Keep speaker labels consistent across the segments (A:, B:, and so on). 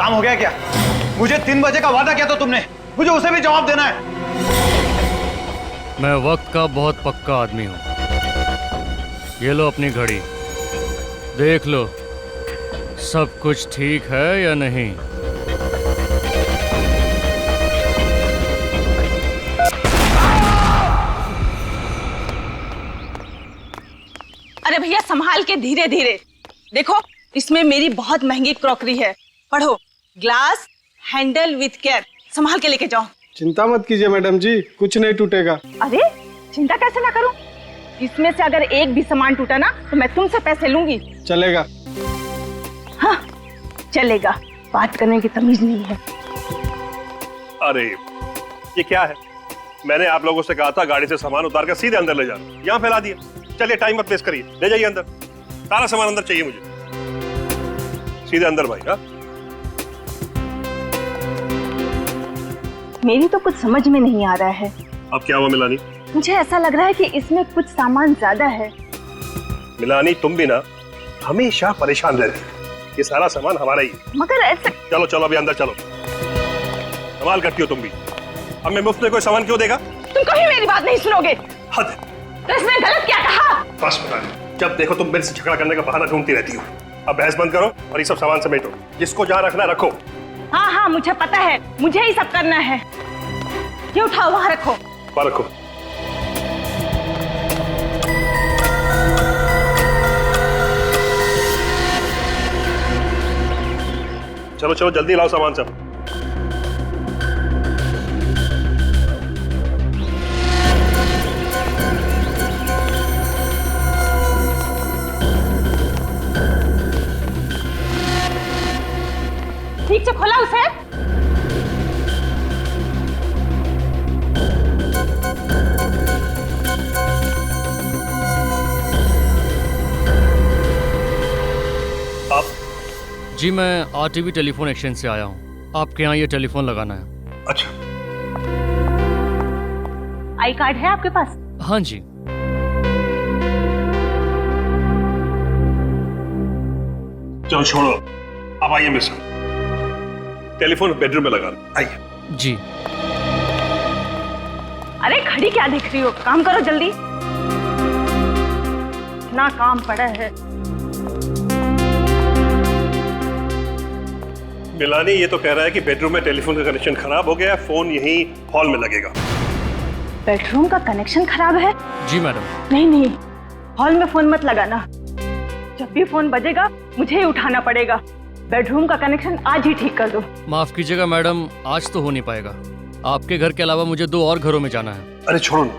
A: काम हो गया क्या? मुझे 3 बजे का वादा किया था तुमने, मुझे उसे भी जवाब देना है।
B: मैं वक्त का बहुत पक्का आदमी हूँ। ये लो अपनी घड़ी, देख लो सब कुछ ठीक है या नहीं।
C: अरे भैया संभाल के, धीरे धीरे। देखो इसमें मेरी बहुत महंगी क्रॉकरी है, पढ़ो। ग्लास हैंडल विथ केयर, संभाल के लेके जाओ।
D: चिंता मत कीजिए मैडम जी, कुछ नहीं टूटेगा।
C: अरे चिंता कैसे ना करूं? इसमें से अगर एक भी सामान टूटा ना तो मैं तुमसे पैसे लूंगी।
D: चलेगा।
C: हाँ चलेगा, बात करने की तमीज नहीं है।
E: अरे ये क्या है? मैंने आप लोगों से कहा था गाड़ी से सामान उतार कर सीधे अंदर ले जाना, यहाँ फैला दिया। चलिए टाइम मत वेस्ट करिए, ले जाइए अंदर। सारा सामान अंदर चाहिए मुझे, सीधे अंदर भाई। हाँ
C: मेरी तो कुछ समझ में नहीं आ रहा है।
E: अब क्या हुआ मिलानी?
C: मुझे ऐसा लग रहा है कि इसमें कुछ सामान ज्यादा है।
E: मिलानी तुम भी ना हमेशा परेशान रहती है, ये सारा सामान हमारा ही है।
C: मगर ऐसा।
E: चलो चलो अभी अंदर चलो, कमाल करती हो तुम भी। अब मैं मुफ्त में कोई सामान क्यों देगा?
C: तुम कभी मेरी बात नहीं सुनोगे।
E: हद है।
C: तो इसमें गलत क्या कहा?
E: बस पता नहीं, जब देखो तुम मेरे से झगड़ा करने का बहाना ढूंढती रहती हो। अब बहस बंद करो और ये सब सामान समेटो, जिसको जहाँ रखना रखो।
C: हाँ हाँ मुझे पता है, मुझे ही सब करना है। ये उठाओ, वहाँ रखो।
E: वहाँ रखो। चलो चलो जल्दी लाओ सामान सब।
C: ठीक से खोला उसे।
E: आप?
B: जी मैं आरटीवी टेलीफोन एक्सचेंज से आया हूँ, आपके यहाँ ये टेलीफोन लगाना है।
E: अच्छा
C: आई कार्ड है आपके पास?
B: हाँ जी।
E: चलो छोड़ो, आप आइए मेरे साथ। टेलीफोन बेडरूम में लगाना, आइए।
B: जी।
C: अरे घड़ी क्या देख रही हो, काम करो जल्दी, इतना काम पड़ा है।
E: मिलानी ये तो कह रहा है कि बेडरूम में टेलीफोन का कनेक्शन खराब हो गया, फोन यहीं हॉल में लगेगा।
C: बेडरूम का कनेक्शन खराब है?
B: जी मैडम।
C: नहीं नहीं, हॉल में फोन मत लगाना। जब भी फोन बजेगा मुझे ही उठाना पड़ेगा। बेडरूम का कनेक्शन आज ही ठीक कर दो।
B: माफ कीजिएगा मैडम, आज तो हो नहीं पाएगा। आपके घर के अलावा मुझे 2 और घरों में जाना है।
E: अरे छोड़ो ना,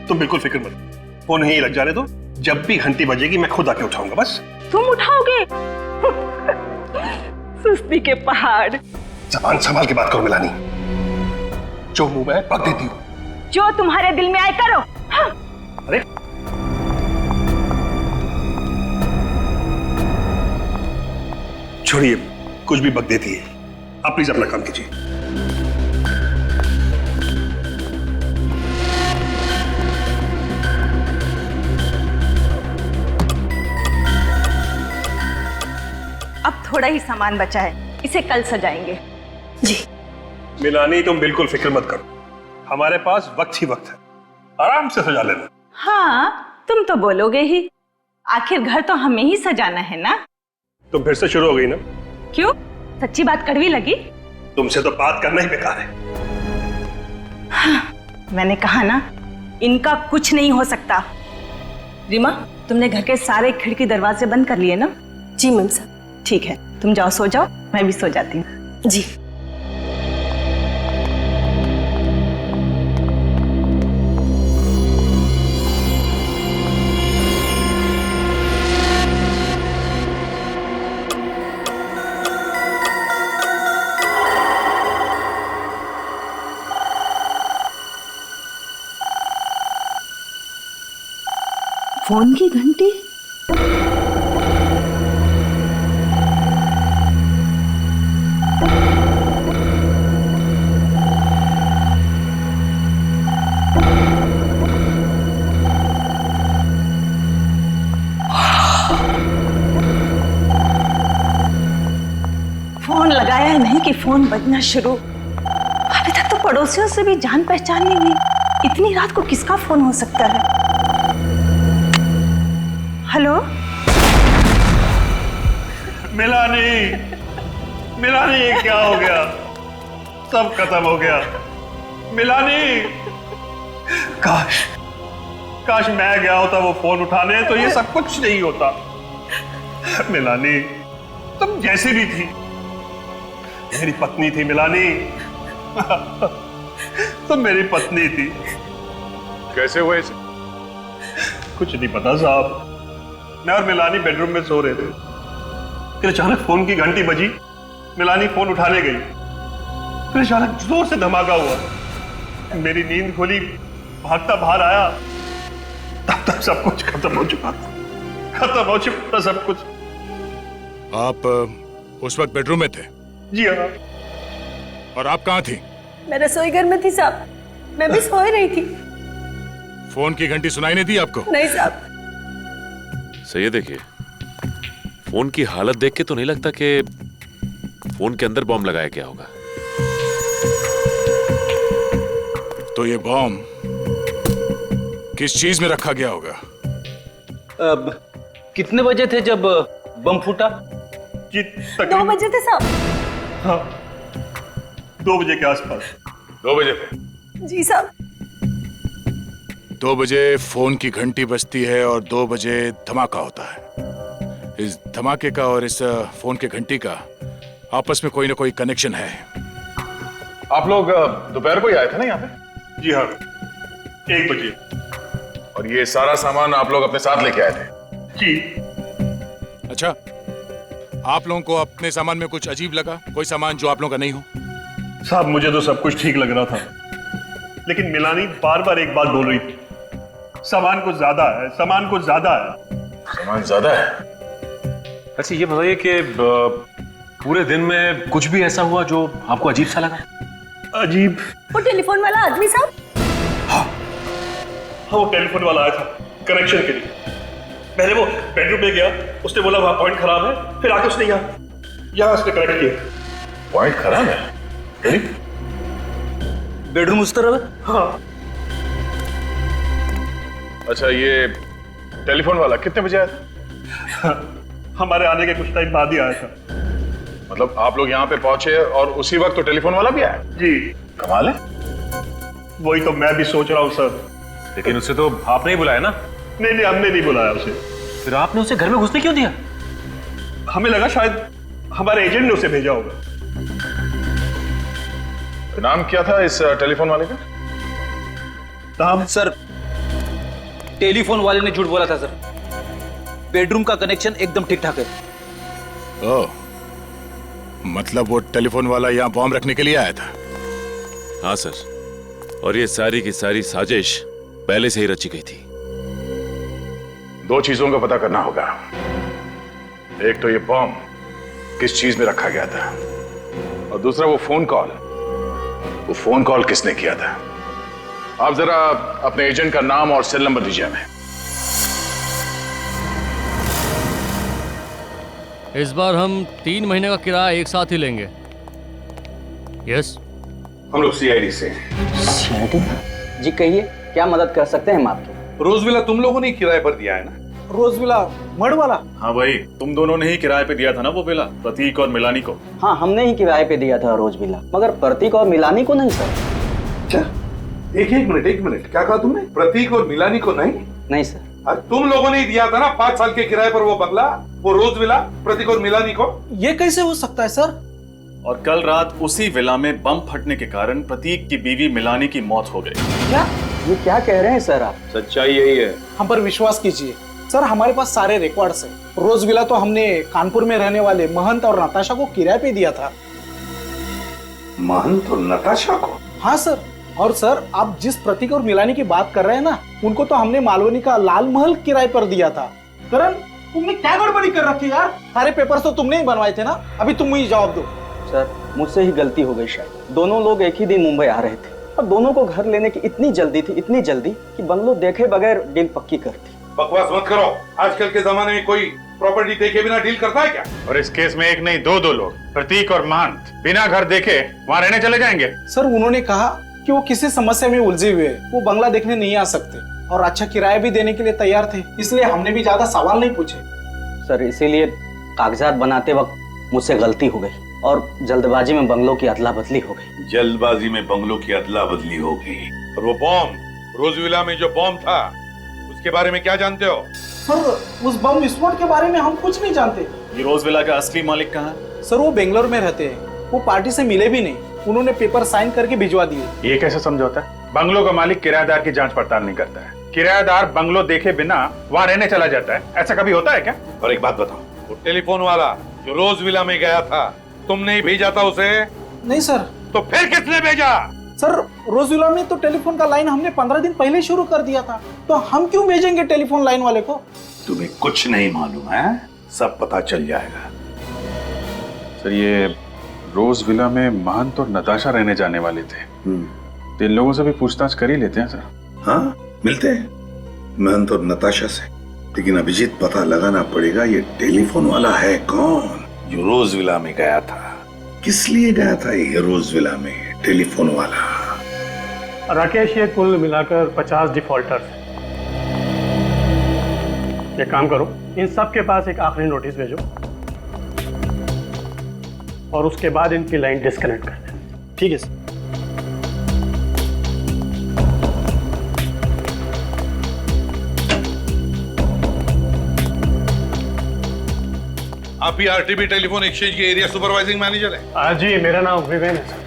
E: तुम बिल्कुल फिक्र मत, फोन यहीं लग जाने दो। जब भी घंटी बजेगी मैं खुद आके उठाऊंगा। बस
C: तुम उठाओगे? सुस्ती के पहाड़।
E: जबान संभाल के बात करो मिलानी, जो मुंह में पक देती हो।
C: जो तुम्हारे दिल में आए करो। हाँ।
E: अरे छोड़िए, कुछ भी बक देती है। आप प्लीज अपना काम कीजिए।
C: अब थोड़ा ही सामान बचा है, इसे कल सजाएंगे। जी।
E: मिलानी तुम बिल्कुल फिक्र मत करो, हमारे पास वक्त ही वक्त है, आराम से सजा लेना।
C: हाँ तुम तो बोलोगे ही, आखिर घर तो हमें ही सजाना है ना।
E: तुम फिर से शुरू हो गई ना?
C: क्यों, सच्ची बात कड़वी लगी?
E: तुमसे तो बात करना ही बेकार है।
C: हाँ, मैंने कहा ना, इनका कुछ नहीं हो सकता। रीमा, तुमने घर के सारे खिड़की दरवाजे बंद कर लिए ना?
F: जी मैम साहब।
C: ठीक है, तुम जाओ सो जाओ, मैं भी सो जाती हूँ।
F: जी।
C: फोन की घंटी। फोन लगाया ही नहीं कि फोन बजना शुरू। अभी तक तो पड़ोसियों से भी जान पहचान नहीं हुई। इतनी रात को किसका फोन हो सकता है? हेलो
E: मिलानी, मिलानी ये क्या हो गया? सब खत्म हो गया। मिलानी, काश काश मैं गया होता वो फोन उठाने तो ये सब कुछ नहीं होता। मिलानी, तुम जैसी भी थी मेरी पत्नी थी। मिलानी, तुम मेरी पत्नी थी।
F: कैसे हुए इसे?
E: कुछ नहीं पता साहब। मैं और मिलानी बेडरूम में सो रहे थे, फिर अचानक फोन की घंटी बजी। मिलानी फोन उठाने गई, फिर अचानक जोर से धमाका हुआ। मेरी नींद खुली, भागता बाहर आया, तब तक सब कुछ खत्म हो चुका था। खत्म हो चुका था सब कुछ।
F: आप उस वक्त बेडरूम में थे?
E: जी हाँ।
F: और आप कहाँ थी?
G: मैं रसोई घर में थी साहब, मैं भी सो ही रही थी।
F: फोन की घंटी सुनाई नहीं दी आपको?
G: नहीं साहब।
H: सही है, देखिए फोन की हालत देख के तो नहीं लगता कि फोन के अंदर बॉम्ब लगाया गया होगा।
F: तो ये बॉम्ब किस चीज में रखा गया होगा?
I: अब कितने बजे थे जब बम फूटा?
E: जी
G: 2 बजे थे साहब।
E: हाँ, 2 बजे के आसपास।
F: 2 बजे थे?
G: जी साहब।
F: 2 बजे फोन की घंटी बजती है और 2 बजे धमाका होता है। इस धमाके का और इस फोन की घंटी का आपस में कोई ना कोई कनेक्शन है।
J: आप लोग दोपहर को ही आए थे ना यहाँ पे?
E: जी हाँ, 1 बजे।
J: और ये सारा सामान आप लोग अपने साथ लेके आए थे?
E: जी।
F: अच्छा, आप लोगों को अपने सामान में कुछ अजीब लगा? कोई सामान जो आप लोगों का नहीं हो?
E: साहब मुझे तो सब कुछ ठीक लग रहा था, लेकिन मिलानी बार बार एक बात बोल रही थी, सामान कुछ ज्यादा है, सामान कुछ ज्यादा है।
J: सामान ज्यादा है?
K: अच्छा ये बताइए कि पूरे दिन में कुछ भी ऐसा हुआ जो आपको अजीब सा लगा?
E: अजीब?
G: वो टेलीफोन वाला आदमी साहब?
E: हाँ, वो टेलीफोन वाला आया था कनेक्शन के लिए। पहले वो बेडरूम में गया, उसने बोला वहां पॉइंट खराब है, फिर आके उसने यहाँ उसने कनेक्ट किया।
J: पॉइंट खराब है?
I: बेडरूम उस तरफ?
E: हाँ।
J: अच्छा, ये टेलीफोन वाला कितने बजे आया था?
E: हमारे आने के कुछ टाइम बाद ही आया था।
J: मतलब आप लोग यहाँ पे पहुंचे और उसी वक्त तो टेलीफोन वाला भी आया?
E: जी।
J: कमाल है।
E: वही तो मैं भी सोच रहा हूँ सर।
K: लेकिन उसे तो आपने ही बुलाया ना?
E: नहीं, हमने नहीं बुलाया उसे।
K: फिर आपने उसे घर में घुसने क्यों दिया?
E: हमें लगा शायद हमारे एजेंट ने उसे भेजा होगा।
J: नाम क्या था इस टेलीफोन वाले का?
E: नाम?
I: सर, टेलीफोन वाले ने झूठ बोला था सर। बेडरूम का कनेक्शन एकदम ठीक ठाक है।
F: ओह, मतलब वो टेलीफोन वाला यहाँ बॉम्ब रखने के लिए आया था?
H: हाँ सर, और ये सारी की सारी साजिश पहले से ही रची गई थी।
J: 2 चीजों का पता करना होगा। एक तो ये बॉम्ब किस चीज में रखा गया था, और दूसरा वो फोन कॉल किसने किया था। आप जरा अपने एजेंट का नाम और सेल नंबर दीजिए हमें।
B: इस बार हम 3 महीने का किराया एक साथ ही लेंगे। यस,
J: हम लोग सीआईडी से।
I: जी कहिए, क्या मदद कर सकते हैं हम आपकी?
L: रोजविला तुम लोगों ने किराए पर दिया है ना?
D: रोजविला मड़ वाला?
K: हाँ भाई, तुम दोनों ने ही किराए पे दिया था ना वो विला, प्रतीक और मिलानी को।
I: हाँ, हमने ही किराए पे दिया था रोज विला, मगर प्रतीक और मिलानी को नहीं सर।
L: अच्छा, एक मिनट, क्या कहा तुमने? प्रतीक और मिलानी को नहीं?
I: नहीं सर।
L: तुम लोगों ने ही दिया था ना 5 साल के किराए पर वो बंगला, वो रोज विला, प्रतीक और मिलानी को।
D: ये कैसे हो सकता है सर?
K: और कल रात उसी विला में बम फटने के कारण प्रतीक की बीवी मिलानी की मौत हो गई।
D: क्या?
I: ये क्या कह रहे हैं सर आप?
L: सच्चाई यही है।
D: हम पर विश्वास कीजिए सर, हमारे पास सारे रिकॉर्ड्स हैं। रोज विला तो हमने कानपुर में रहने वाले महंत और नताशा को किराए पे दिया था।
L: महंत और नताशा को?
D: हाँ सर। और सर, आप जिस प्रतीक और मिलानी की बात कर रहे हैं ना, उनको तो हमने मालवनी का लाल महल किराए पर दिया था। करण, तुमने क्या गड़बड़ी कर रखी यार? सारे पेपर्स तो तुमने ही बनवाए थे ना, अभी तुम ही जवाब दो।
I: सर, मुझसे ही गलती हो गई शायद। दोनों लोग एक ही दिन मुंबई आ रहे थे और दोनों को घर लेने की इतनी जल्दी कि बंगलो देखे बगैर डील पक्की कर दी।
L: बकवास मत करो, आजकल के जमाने में कोई प्रॉपर्टी देखे बिना डील करता है क्या?
J: और इस केस में एक नहीं दो लोग, प्रतीक और महंत, बिना घर देखे वहां रहने चले जाएंगे।
D: सर उन्होंने कहा कि वो किसी समस्या में उलझे हुए हैं, वो बंगला देखने नहीं आ सकते और अच्छा किराया भी देने के लिए तैयार थे, इसलिए हमने भी ज्यादा सवाल नहीं पूछे।
I: सर इसीलिए कागजात बनाते वक्त मुझसे गलती हो गई और जल्दबाजी में बंगलों की अदला बदली हो गई।
L: जल्दबाजी में बंगलों की अदला बदली हो गई। और वो बॉम्ब, रोज विला में जो बॉम्ब था, उसके बारे में क्या जानते हो?
D: सर उस बम विस्फोट के बारे में हम कुछ नहीं जानते।
A: ये रोज विला का असली मालिक कहाँ है?
D: सर वो बेंगलोर में रहते हैं, वो पार्टी से मिले भी नहीं, उन्होंने पेपर साइन करके भिजवा दिए।
J: ये कैसे समझौता है? बंगलों का मालिक किराएदार की जांच पड़ताल नहीं करता है, किराएदार बंगलो देखे बिना वहां रहने चला जाता है, ऐसा कभी होता है क्या?
L: और एक बात बताओ, वो टेलीफोन वाला जो रोज विला में गया था, तुमने ही भेजा था उसे?
D: नहीं सर।
L: तो फिर किसने भेजा?
D: सर रोजविला में तो टेलीफोन का लाइन हमने 15 दिन पहले शुरू कर दिया था, तो हम क्यों भेजेंगे टेलीफोन लाइन वाले को?
L: तुम्हें कुछ नहीं मालूम है, सब पता चल जाएगा।
M: सर ये रोज विला में महंत और नताशा रहने जाने वाले थे, तो इन लोगों से भी पूछताछ कर ही लेते हैं सर।
N: हाँ मिलते हैं महंत और नताशा से, लेकिन अभिजीत पता लगाना पड़ेगा ये टेलीफोन वाला है कौन
L: जो रोज विला में गया था।
N: किस लिए गया था ये रोज विला में टेलीफोन वाला?
O: राकेश ये कुल मिलाकर 50 डिफॉल्टर्स। एक काम करो, इन सब के पास एक आखिरी नोटिस भेजो और उसके बाद इनकी लाइन डिस्कनेक्ट कर दें।
D: ठीक है सर।
L: आप ही आरटीबी टेलीफोन एक्सचेंज के एरिया सुपरवाइजिंग मैनेजर हैं?
O: जी मेरा नाम विवेन है सर।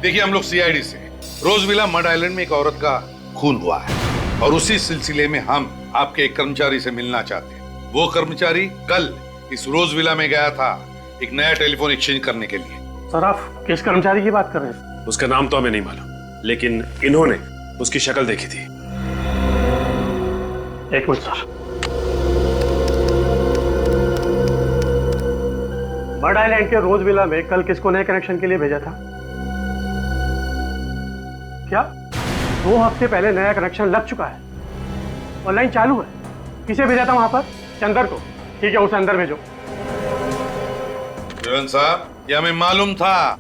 L: देखिए हम लोग सीआईडी से, रोज विला मड आइलैंड में एक औरत का खून हुआ है और उसी सिलसिले में हम आपके एक कर्मचारी से मिलना चाहते हैं। वो कर्मचारी कल इस रोज विला में गया था एक नया टेलीफोन एक्सचेंज करने के लिए।
O: सर आप किस कर्मचारी की बात कर रहे हैं?
K: उसका नाम तो हमें नहीं मालूम, लेकिन इन्होंने उसकी शक्ल देखी थी।
O: एक मिनट सर। मड आइलैंड के रोज विला में कल किसको नए कनेक्शन के लिए भेजा था? क्या 2 हफ्ते पहले नया कनेक्शन लग चुका है, ऑनलाइन चालू है? किसे भेजा था वहां पर? चंदर को। ठीक है उसे अंदर भेजो।
L: विवेन साहब, ये हमें मालूम था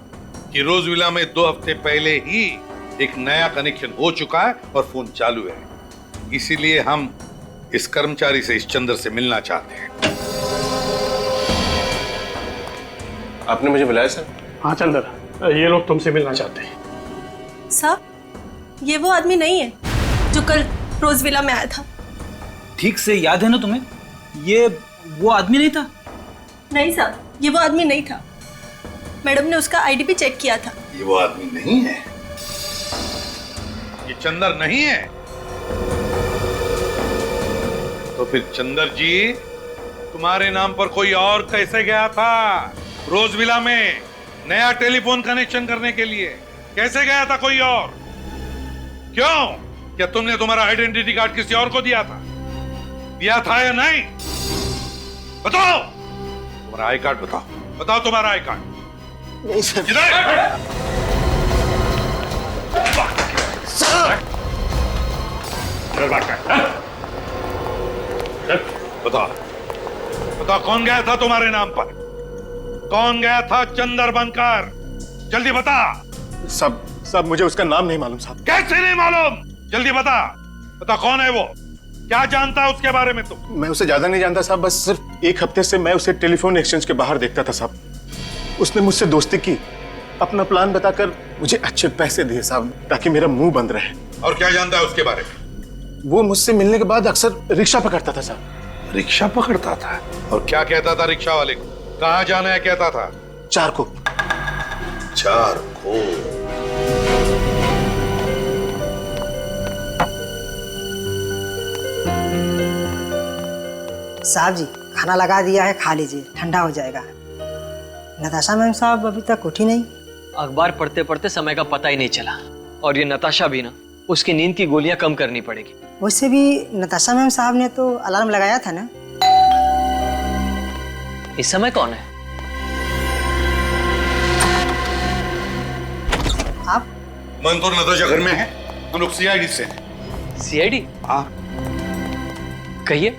L: कि रोज विला में 2 हफ्ते पहले ही एक नया कनेक्शन हो चुका है और फोन चालू है, इसीलिए हम इस कर्मचारी से, इस चंदर से मिलना चाहते हैं।
K: आपने मुझे बुलाया सर?
O: हाँ चंदर, ये लोग तुमसे मिलना चाहते हैं।
G: साहब ये वो आदमी नहीं है जो कल रोज विला में आया था।
I: ठीक से याद है ना तुम्हें? ये वो आदमी नहीं था?
G: नहीं साहब, ये वो आदमी नहीं था। मैडम ने उसका आईडी भी चेक किया था।
L: ये वो आदमी नहीं है? ये चंदर नहीं है? तो फिर चंदर जी तुम्हारे नाम पर कोई और कैसे गया था रोज विला में नया टेलीफोन कनेक्शन करने के लिए? कैसे गया था कोई और? क्यों? क्या तुमने तुम्हारा आइडेंटिटी कार्ड किसी और को दिया था? दिया था या नहीं? बताओ तुम्हारा आई कार्ड बताओ, बताओ तुम्हारा आई कार्ड।
D: नहीं सर।
L: बताओ बताओ कौन गया था तुम्हारे नाम पर? कौन गया था चंदर बनकर? जल्दी बता।
A: सब मुझे उसका नाम नहीं मालूम साहब।
L: कैसे नहीं मालूम? जल्दी बता, बता कौन है वो? क्या जानता है उसके बारे में तुम?
A: मैं उसे ज्यादा नहीं जानता साहब, बस सिर्फ 1 हफ्ते से मैं उसे टेलीफोन एक्सचेंज के बाहर देखता था साहब। उसने मुझसे दोस्ती की, अपना प्लान बताकर मुझे अच्छे पैसे दिए साहब, ताकि मेरा मुंह बंद रहे।
L: और क्या जानता है उसके बारे में?
A: वो मुझसे मिलने के बाद अक्सर रिक्शा पकड़ता था साहब।
L: रिक्शा पकड़ता था? और क्या कहता था रिक्शा वाले को? कहाँ जाना है कहता था?
A: चारकोप।
P: साहब जी खाना लगा दिया है, खा लीजिए, ठंडा हो जाएगा। नताशा मैम साहब अभी तक उठी नहीं।
Q: अखबार पढ़ते पढ़ते समय का पता ही नहीं चला। और ये नताशा भी ना, उसकी नींद की गोलियां कम करनी पड़ेगी।
P: वैसे भी नताशा मैम साहब ने तो अलार्म लगाया था ना।
Q: इस समय कौन है?
P: आप?
L: महंत और नताशा घर में है, हम लोग सीआईडी से हैं।
Q: सीआईडी?
L: हाँ।
Q: कहिए,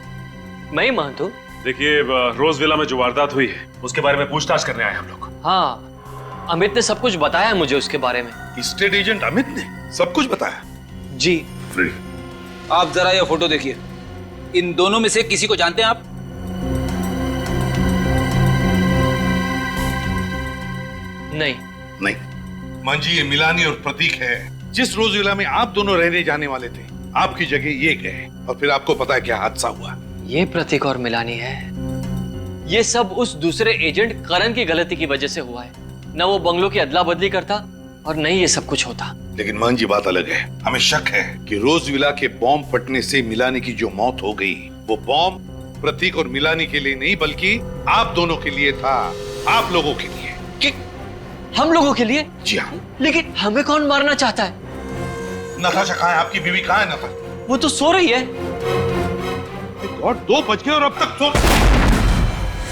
Q: मैं ही महंत हूँ।
K: देखिए रोज विला में जो वारदात हुई है उसके बारे में पूछताछ करने आए हम लोग।
Q: हाँ, अमित ने सब कुछ बताया मुझे उसके बारे में।
L: स्टेट एजेंट अमित ने सब कुछ बताया?
Q: जी।
R: आप जरा ये फोटो देखिए, इन दोनों में से किसी को जानते हैं आप?
Q: नहीं।
L: नहीं। मान जी, ये मिलानी और प्रतीक है। जिस रोज विला में आप दोनों रहने जाने वाले थे, आपकी जगह ये गए और फिर आपको पता है क्या हादसा हुआ।
Q: ये प्रतीक और मिलानी है। ये सब उस दूसरे एजेंट करण की गलती की वजह से हुआ है। न वो बंगलों की अदला बदली करता और नहीं ये सब कुछ होता।
L: लेकिन मान जी, बात अलग है। हमें शक है कि रोज विला के बॉम्ब फटने से मिलानी की जो मौत हो गई, वो बॉम्ब प्रतीक और मिलानी के लिए नहीं बल्कि आप दोनों के लिए था, आप लोगों के लिए।
Q: कि हम लोगों के लिए?
L: जी हाँ।
Q: लेकिन हमें कौन मारना चाहता है?
L: नताशा कहाँ है? आपकी बीवी कहाँ है? नताशा
Q: वो तो सो रही है।
L: गॉड, 2 बज गए और अब तक सो।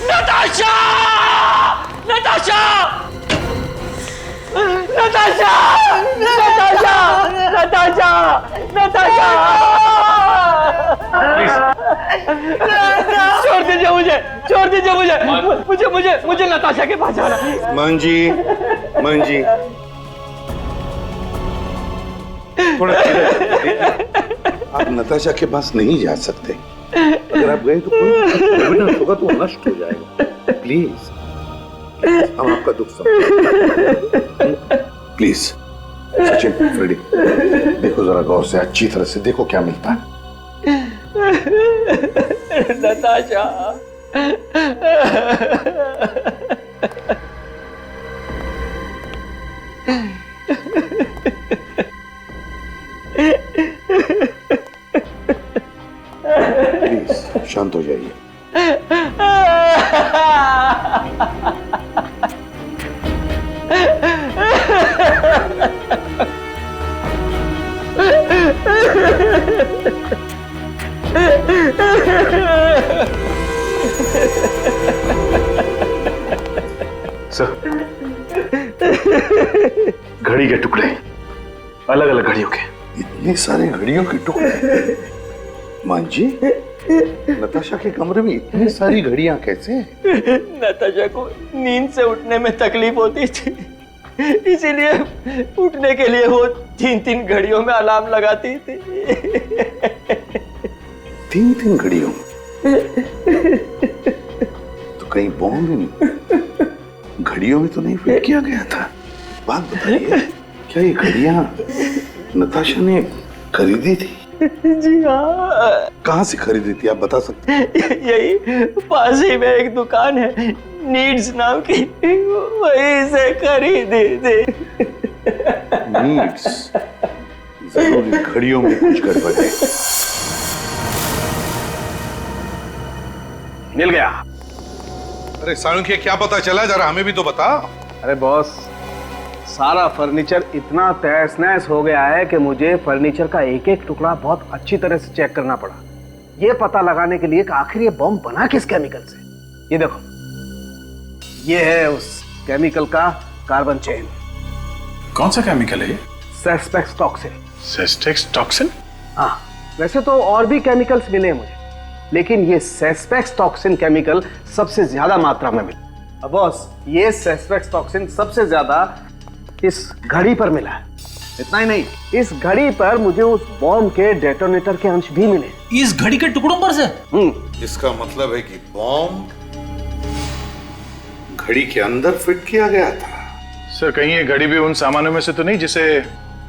Q: नताशा! नताशा! नताशा! नताशा! नताशा! नताशा! छोड़ दीजिए मुझे, छोड़ दीजिए मुझे नताशा के पास जाना है।
L: मान जी, थोड़ा आप नताशा के पास नहीं जा सकते। अगर आप गए तो कोई एविडेंस होगा तो नष्ट हो जाएगा। प्लीज, हम आपका दुख समझें। प्लीज सचिन, फ्रेडी, देखो जरा गौर से, अच्छी तरह से देखो क्या मिलता है।
Q: नताशा!
L: प्लीज शांत हो जाइए।
J: सर, घड़ी के टुकड़े, अलग अलग घड़ियों के।
L: इतने सारे घड़ियों के टुकड़े? मान जी, नताशा के कमरे में इतनी सारी घड़ियां कैसे?
Q: नताशा को नींद से उठने में तकलीफ होती थी, इसीलिए उठने के लिए वो 3-3 घड़ियों में अलार्म लगाती थी।
L: 3-3 घड़ियों? तो कहीं बॉम्ब घड़ियों में तो नहीं फिट किया गया था? बात बताइए, क्या ये घड़ियां नताशा ने खरीदी थी?
Q: जी हाँ।
L: कहाँ से खरीदी थी, आप बता सकते हैं?
Q: यही पास ही में एक दुकान है, नीड्स नाम की, वहीं से खरीदी थी।
L: नीड्स? जरूर घड़ियों में कुछ गड़बड़ है।
M: मिल गया।
L: अरे साळुंखे, क्या पता चला? जरा हमें भी तो बता।
O: अरे बॉस, सारा फर्नीचर इतना तहस नहस हो गया है कि मुझे फर्नीचर का एक एक टुकड़ा बहुत अच्छी तरह से चेक करना पड़ा, ये पता लगाने के लिए कि आखिर ये बॉम्ब बना किस केमिकल से। ये देखो, ये है उस केमिकल का कार्बन चेन।
J: कौन सा केमिकल है ये?
O: सेस्पेक्स टॉक्सिन।
J: सेस्पेक्स टॉक्सिन?
O: हाँ, वैसे तो और भी केमिकल्स मिले हैं मुझे, लेकिन ये सेस्पेक्स टॉक्सिन केमिकल सबसे ज्यादा मात्रा में मिला। अब बॉस, ये सेस्पेक्स टॉक्सिन सबसे ज्यादा इस घड़ी पर मिला है। इतना ही नहीं, इस घड़ी पर मुझे उस बॉम्ब के डेटोनेटर के अंश भी मिले।
R: इस घड़ी के टुकड़ों पर से?
L: इसका मतलब है कि बॉम्ब घड़ी के अंदर फिट किया गया था।
J: सर, कहीं ये घड़ी भी उन सामानों में से तो नहीं जिसे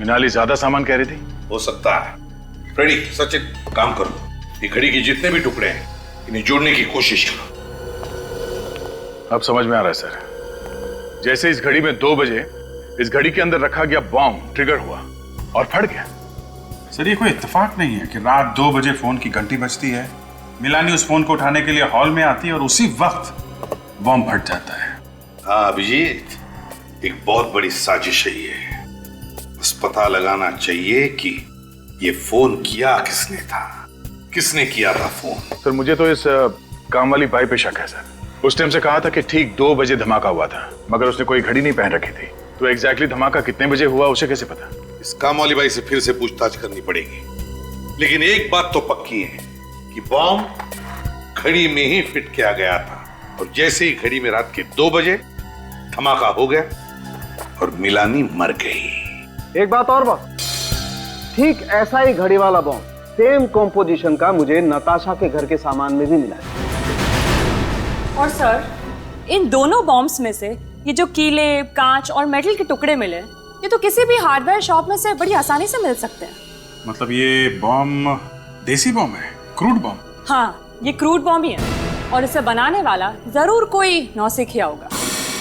J: मिनाली ज्यादा सामान कह रही थी?
L: हो सकता है। फ्रेडी, सचिन, काम करो, ये घड़ी के जितने भी टुकड़े हैं इन्हें जोड़ने की कोशिश करो।
J: अब समझ में आ रहा है सर। जैसे इस घड़ी में 2 बजे इस घड़ी के अंदर रखा गया बॉम्ब ट्रिगर हुआ और फट गया।
M: सर, ये कोई इत्तेफाक नहीं है कि रात 2 बजे फोन की घंटी बजती है, मिलानी उस फोन को उठाने के लिए हॉल में आती है और उसी वक्त बॉम्ब फट जाता है।
L: हाँ अभिजीत, एक बहुत बड़ी साजिश है ये। बस पता लगाना चाहिए कि ये फोन किया किसने था, किसने किया था फोन।
J: सर, मुझे तो इस काम वाली बाई पे शक है सर। उस टाइम से कहा था कि ठीक 2 बजे धमाका हुआ था, मगर उसने कोई घड़ी नहीं पहन रखी थी, तो एग्जैक्टली धमाका कितने बजे हुआ उसे कैसे पता?
L: इस काम वाली बाई से फिर से पूछताछ करनी पड़ेगी। लेकिन एक बात तो पक्की है कि बॉम्ब घड़ी में ही फिट किया गया था और जैसे ही घड़ी में रात के 2 बजे धमाका हो गया और मिलानी मर गई।
O: एक बात और बॉस, ठीक ऐसा ही घड़ी वाला बॉम्ब सेम कॉम्पोजिशन का मुझे नताशा के घर के सामान में भी मिला है।
S: और सर, इन दोनों बॉम्ब्स में से ये जो कीले, कांच और मेटल के टुकड़े मिले, ये तो किसी भी हार्डवेयर शॉप में से बड़ी आसानी से मिल सकते हैं।
M: मतलब ये बॉम्ब देसी बॉम्ब है, क्रूड बॉम्ब?
S: हाँ, ये क्रूड बॉम्ब ही है और इसे बनाने वाला जरूर कोई नौसिखिया होगा,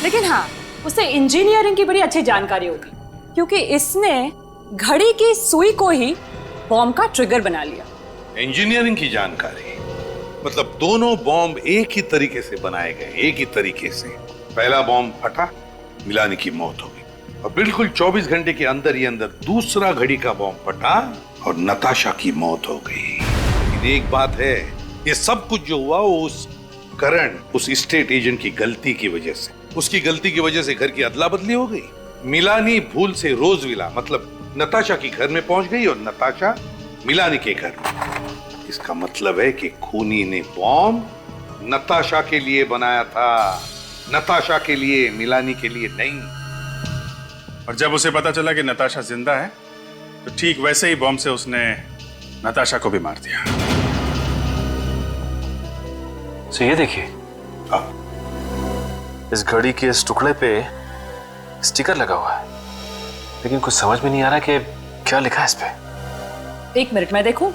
S: लेकिन हाँ, उसे इंजीनियरिंग की बड़ी अच्छी जानकारी होगी, क्योंकि इसने घड़ी की सुई को ही बॉम्ब का ट्रिगर बना लिया।
L: इंजीनियरिंग की जानकारी मतलब दोनों बॉम्ब एक ही तरीके से बनाए गए, एक ही तरीके से। पहला बॉम्ब फटा, मिलानी की मौत हो गई और बिल्कुल 24 घंटे के अंदर ही अंदर दूसरा घड़ी का बॉम्ब फटा और नताशा की मौत हो गई। लेकिन एक बात है, ये सब कुछ जो हुआ वो उस करण, उस स्टेट एजेंट की गलती की वजह से, उसकी गलती की वजह से घर की अदला बदली हो गई। मिलानी भूल से रोजविला मतलब नताशा के घर में पहुंच गई और नताशा मिलानी के घर में। इसका मतलब है कि खूनी ने बॉम्ब नताशा के लिए बनाया था, नताशा के लिए, मिलानी के लिए नहीं।
M: और जब उसे पता चला कि नताशा जिंदा है तो ठीक वैसे ही बॉम्ब से उसने नताशा को भी मार दिया।
K: तो ये देखिए, इस घड़ी के इस टुकड़े पे स्टिकर लगा हुआ है, लेकिन कुछ समझ में नहीं आ रहा कि क्या लिखा है इस पे।
S: 1 मिनट में देखूं।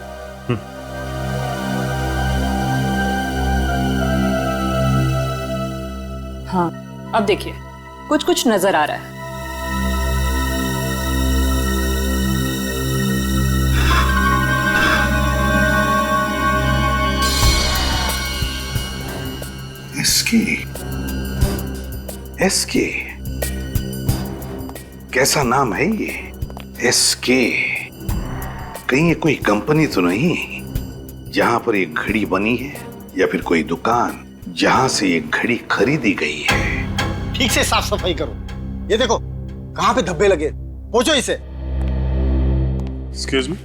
S: हाँ, अब देखिए, कुछ कुछ नजर आ रहा है।
L: एसके, कैसा नाम है ये? एसके, कहीं ये कोई कंपनी तो नहीं जहां पर एक घड़ी बनी है, या फिर कोई दुकान जहां से ये घड़ी खरीदी गई है?
D: ठीक से साफ सफाई करो। ये देखो कहां पे धब्बे लगे, पोंछो इसे।
M: Excuse me.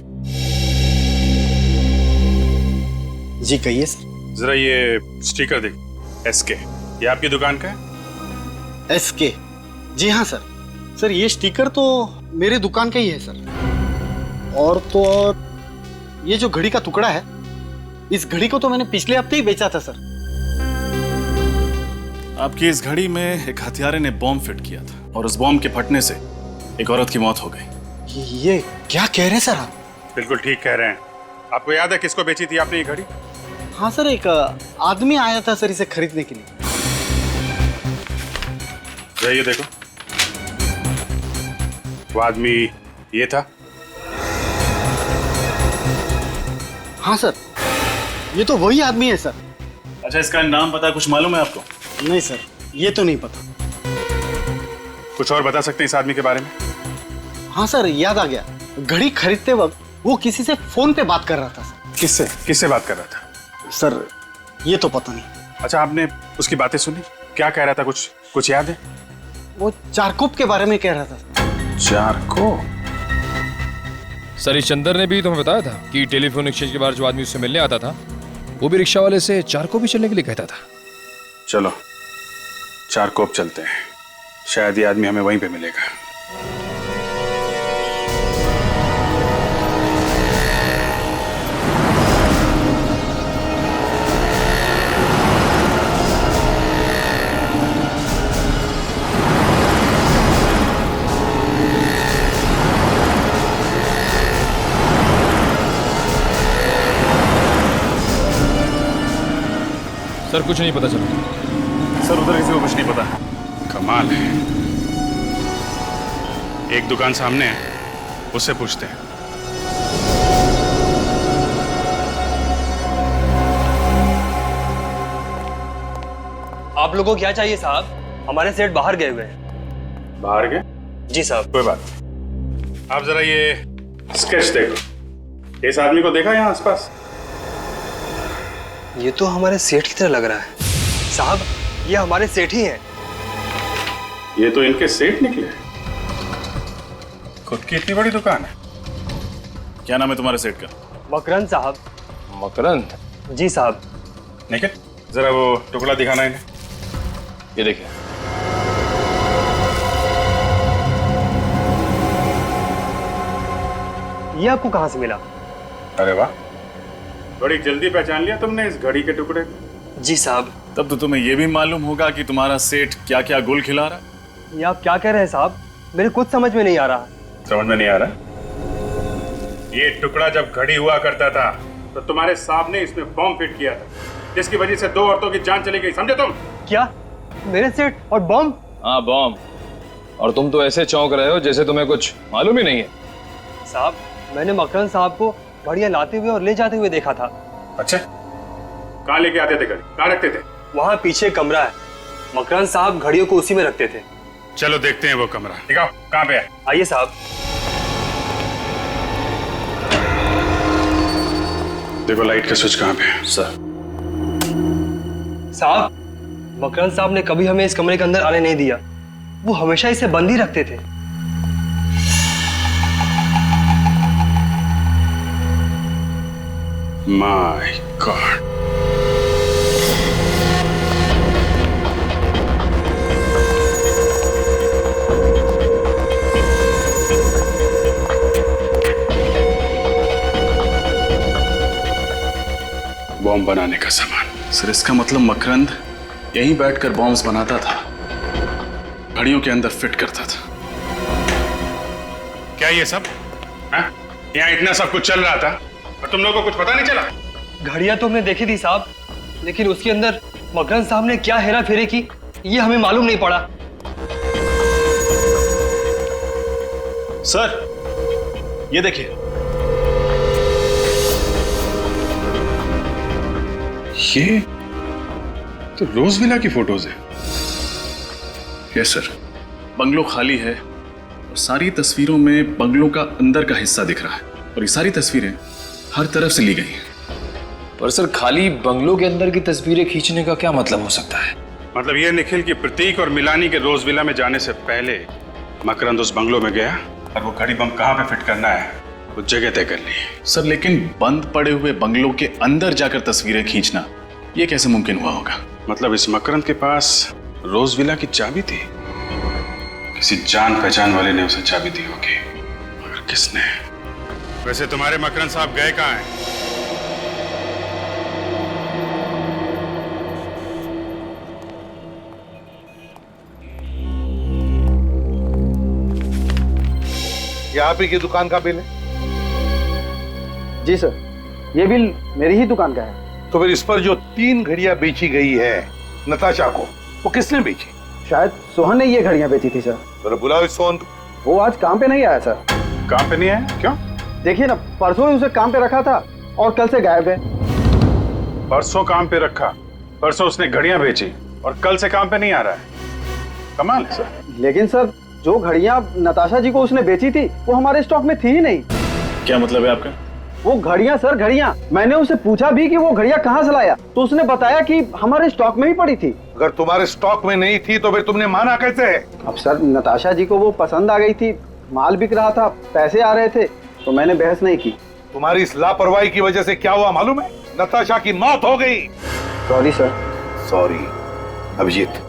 D: जी कहिए सर।
M: जरा ये स्टिकर देख, एसके, ये आपकी दुकान का है?
D: एसके, जी हाँ सर। सर ये स्टिकर तो मेरे दुकान का ही है सर। और तो और ये जो घड़ी का टुकड़ा है, इस घड़ी को तो मैंने पिछले हफ्ते ही बेचा था सर।
M: आपकी इस घड़ी में एक हथियारे ने बॉम्ब फिट किया था और उस बॉम्ब के फटने से एक औरत की मौत हो गई।
D: ये क्या कह रहे हैं सर आप?
M: बिल्कुल ठीक कह रहे हैं। आपको याद है किसको बेची थी आपने ये घड़ी?
D: हाँ सर, एक आदमी आया था सर इसे खरीदने के लिए।
M: ये देखो, वो आदमी ये था।
D: हाँ सर, ये तो वही आदमी है सर।
M: अच्छा, इसका नाम पता कुछ मालूम है आपको?
D: नहीं सर, ये तो नहीं पता।
M: कुछ और बता सकते हैं इस आदमी के बारे में?
D: हाँ सर, याद आ गया। घड़ी खरीदते वक्त वो किसी से फोन पे बात कर रहा था सर।
M: किससे बात कर रहा था?
D: सर ये तो पता नहीं।
M: अच्छा, आपने उसकी बातें सुनी? क्या कह रहा था, कुछ याद है?
D: वो चारकोप के बारे में कह रहा था।
M: चारकोप?
T: सर इस चंदर ने भी तुम्हें बताया था कि टेलीफोन एक्सचेंज के बाहर जो आदमी उससे मिलने आता था, वो भी रिक्शा वाले से चारकोप भी चलने के लिए कहता था।
M: चलो चारकोप चलते हैं, शायद ये आदमी हमें वहीं पे मिलेगा।
T: सर कुछ नहीं पता चला।
M: सर उधर किसी को कुछ नहीं पता। कमाल है। एक दुकान सामने है, उससे पूछते हैं।
Q: आप लोगों को क्या चाहिए साहब? हमारे सेठ बाहर गए हुए हैं।
M: बाहर गए?
Q: जी साहब।
M: कोई बात नहीं। आप जरा ये स्केच देखो। इस आदमी को देखा यहाँ आसपास?
Q: ये तो हमारे सेठ की तरह लग रहा है साहब। ये हमारे सेठ ही हैं।
M: ये तो इनके सेठ निकले। खुद की इतनी बड़ी दुकान है। क्या नाम है तुम्हारे सेठ का?
Q: मकरंद साहब।
T: मकरंद?
Q: जी साहब।
M: निखिल, जरा वो टुकड़ा दिखाना इन्हें।
T: ये देखिए।
O: ये आपको कहाँ से मिला?
M: अरे वाह, बड़ी जल्दी पहचान लिया तुमने इस घड़ी के टुकड़े को।
Q: जी साहब।
U: तब तो तुम्हें यह भी मालूम होगा कि तुम्हारा सेठ क्या क्या गुल खिला रहा है।
O: ये आप क्या कह रहे हैं साहब? मेरे कुछ समझ में नहीं आ रहा।
M: समझ में नहीं आ रहा? ये टुकड़ा जब घड़ी हुआ करता था तो तुम्हारे साहब ने इसमें बॉम्ब फिट किया था, जिसकी वजह से 2 औरतों की जान चली गई, समझे तुम?
O: क्या? मेरे सेठ और बॉम्ब?
T: हाँ, बॉम्ब। और तुम तो ऐसे चौंक रहे हो जैसे तुम्हें कुछ मालूम ही नहीं है।
O: साहब, मैंने मकरंद साहब को घड़ियां लाते हुए और ले जाते हुए देखा था।
M: अच्छा, कहाँ लेके आते थे घड़ी? कहाँ रखते थे?
O: वहाँ पीछे कमरा है, मकरंद साहब घड़ियों को उसी में रखते थे।
M: चलो देखते हैं वो कमरा। दिखाओ कहाँ पे है।
O: आइए साहब।
M: देखो लाइट का स्विच कहाँ पे है।
T: सर।
O: साहब, मकरंद साहब ने कभी हमें इस कमरे के अंदर आने नहीं दिया। वो हमेशा इसे बंद ही रखते थे।
M: My God. बॉम्ब बनाने का सामान।
U: सर, इसका मतलब मकरंद यहीं बैठकर बॉम्ब्स बनाता था, घड़ियों के अंदर फिट करता था।
M: क्या ये सब? यहाँ इतना सब कुछ चल रहा था और तुम लोगों को कुछ पता नहीं चला?
O: घड़ियां तो हमने देखी थी साहब, लेकिन उसके अंदर मकरंद साहब ने क्या हेरा फेरी की ये हमें मालूम नहीं पड़ा।
U: सर, ये देखिए।
M: ये तो रोज विला की फोटोज है।
U: यस सर, बंगलो खाली है और सारी तस्वीरों में बंगलों का अंदर का हिस्सा दिख रहा है और ये सारी तस्वीरें हर तरफ से ली गई हैं।
T: पर सर, खाली बंगलों के अंदर की तस्वीरें खींचने का क्या मतलब हो सकता है?
M: मतलब ये निखिल की प्रतीक और मिलानी के रोज विला में जाने से पहले मकरंद उस बंगलो में गया और वो घड़ी बम कहाँ पे फिट करना है वो जगह तय कर ली।
U: सर, लेकिन बंद पड़े हुए बंगलों के अंदर जाकर तस्वीरें खींचना ये कैसे मुमकिन हुआ होगा?
M: मतलब इस मकरंद के पास रोज विला की चाबी थी, किसी जान पहचान वाले ने उसे चाबी दी होगी, मगर किसने? वैसे तुम्हारे मकरंद साहब गए कहाँ हैं?
L: ये आप ही की दुकान का बिल है?
O: जी सर, ये बिल मेरी ही दुकान का है।
L: तो फिर इस पर जो 3 घड़ियां बेची गई है नताशा को, वो किसने बेची?
O: शायद सोहन ने ये घड़ियां बेची थी सर।
L: तो बुलाओ इस सोहन को।
O: वो आज काम पे नहीं आया सर।
M: काम पे नहीं आया? क्यों?
O: देखिए ना, परसों ही उसे काम पे रखा था और कल से गायब है।
M: परसों काम पे रखा, परसों उसने घड़ियां बेची और कल से काम पे नहीं आ रहा है। कमाल है सर।
O: लेकिन सर, जो घड़ियां नताशा जी को उसने बेची थी वो हमारे स्टॉक में थी ही नहीं।
U: क्या मतलब है आपका?
O: वो घड़ियां सर, घड़ियां। मैंने उसे पूछा भी कि वो घड़ियां कहाँ से लाया, तो उसने बताया कि हमारे स्टॉक में ही पड़ी थी।
L: अगर तुम्हारे स्टॉक में नहीं थी तो फिर तुमने माना कैसे?
O: अब सर, नताशा जी को वो पसंद आ गई थी, माल बिक रहा था, पैसे आ रहे थे, तो मैंने बहस नहीं की।
L: तुम्हारी इस लापरवाही की वजह से क्या हुआ मालूम है? नताशा की मौत हो गई।
O: Sorry sir.
L: सॉरी अभिजीत,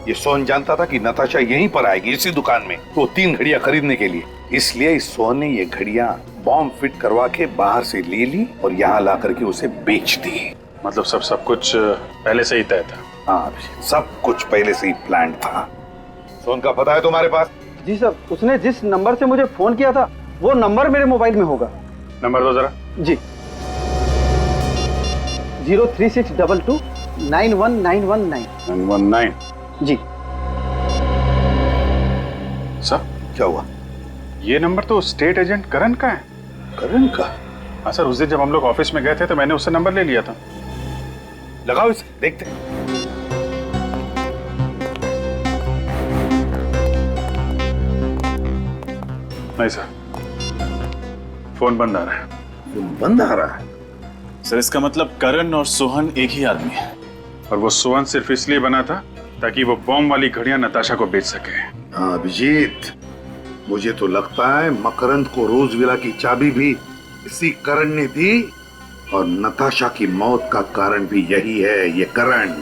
L: ये सोहन जानता था कि नताशा यहीं पर आएगी इसी दुकान में, तो 3 घड़ियां खरीदने के लिए, इसलिए इस सोहन ने ये घड़ियां बॉम्ब फिट करवा के बाहर से ले ली और यहाँ ला करके उसे बेच दी।
M: मतलब सब कुछ पहले से ही तय था?
L: हाँ, सब कुछ पहले से ही प्लान था। सोहन का पता है तुम्हारे पास?
O: जी सर, उसने जिस नंबर से मुझे फोन किया था वो नंबर मेरे मोबाइल में होगा।
M: नंबर दो जरा।
O: जी, 03622 91919।
M: 919?
O: जी
M: सब
L: क्या हुआ?
M: ये नंबर तो स्टेट एजेंट करण का है।
L: करण का?
M: हाँ सर, उस दिन जब हम लोग ऑफिस में गए थे तो मैंने उससे नंबर ले लिया था।
L: लगाओ इसे, देखते हैं।
M: नहीं सर, फोन बंद आ रहा है।
L: फोन बंद आ रहा है?
U: सर, इसका मतलब करण और सोहन एक ही आदमी है।
M: और वो सोहन सिर्फ इसलिए बना था ताकि वो बॉम्ब वाली घड़ियां नताशा को बेच सके।
N: हाँ अभिजीत, मुझे तो लगता है मकरंद को रोज विला की चाबी भी इसी करण ने दी और नताशा की मौत का कारण भी यही है, ये करण।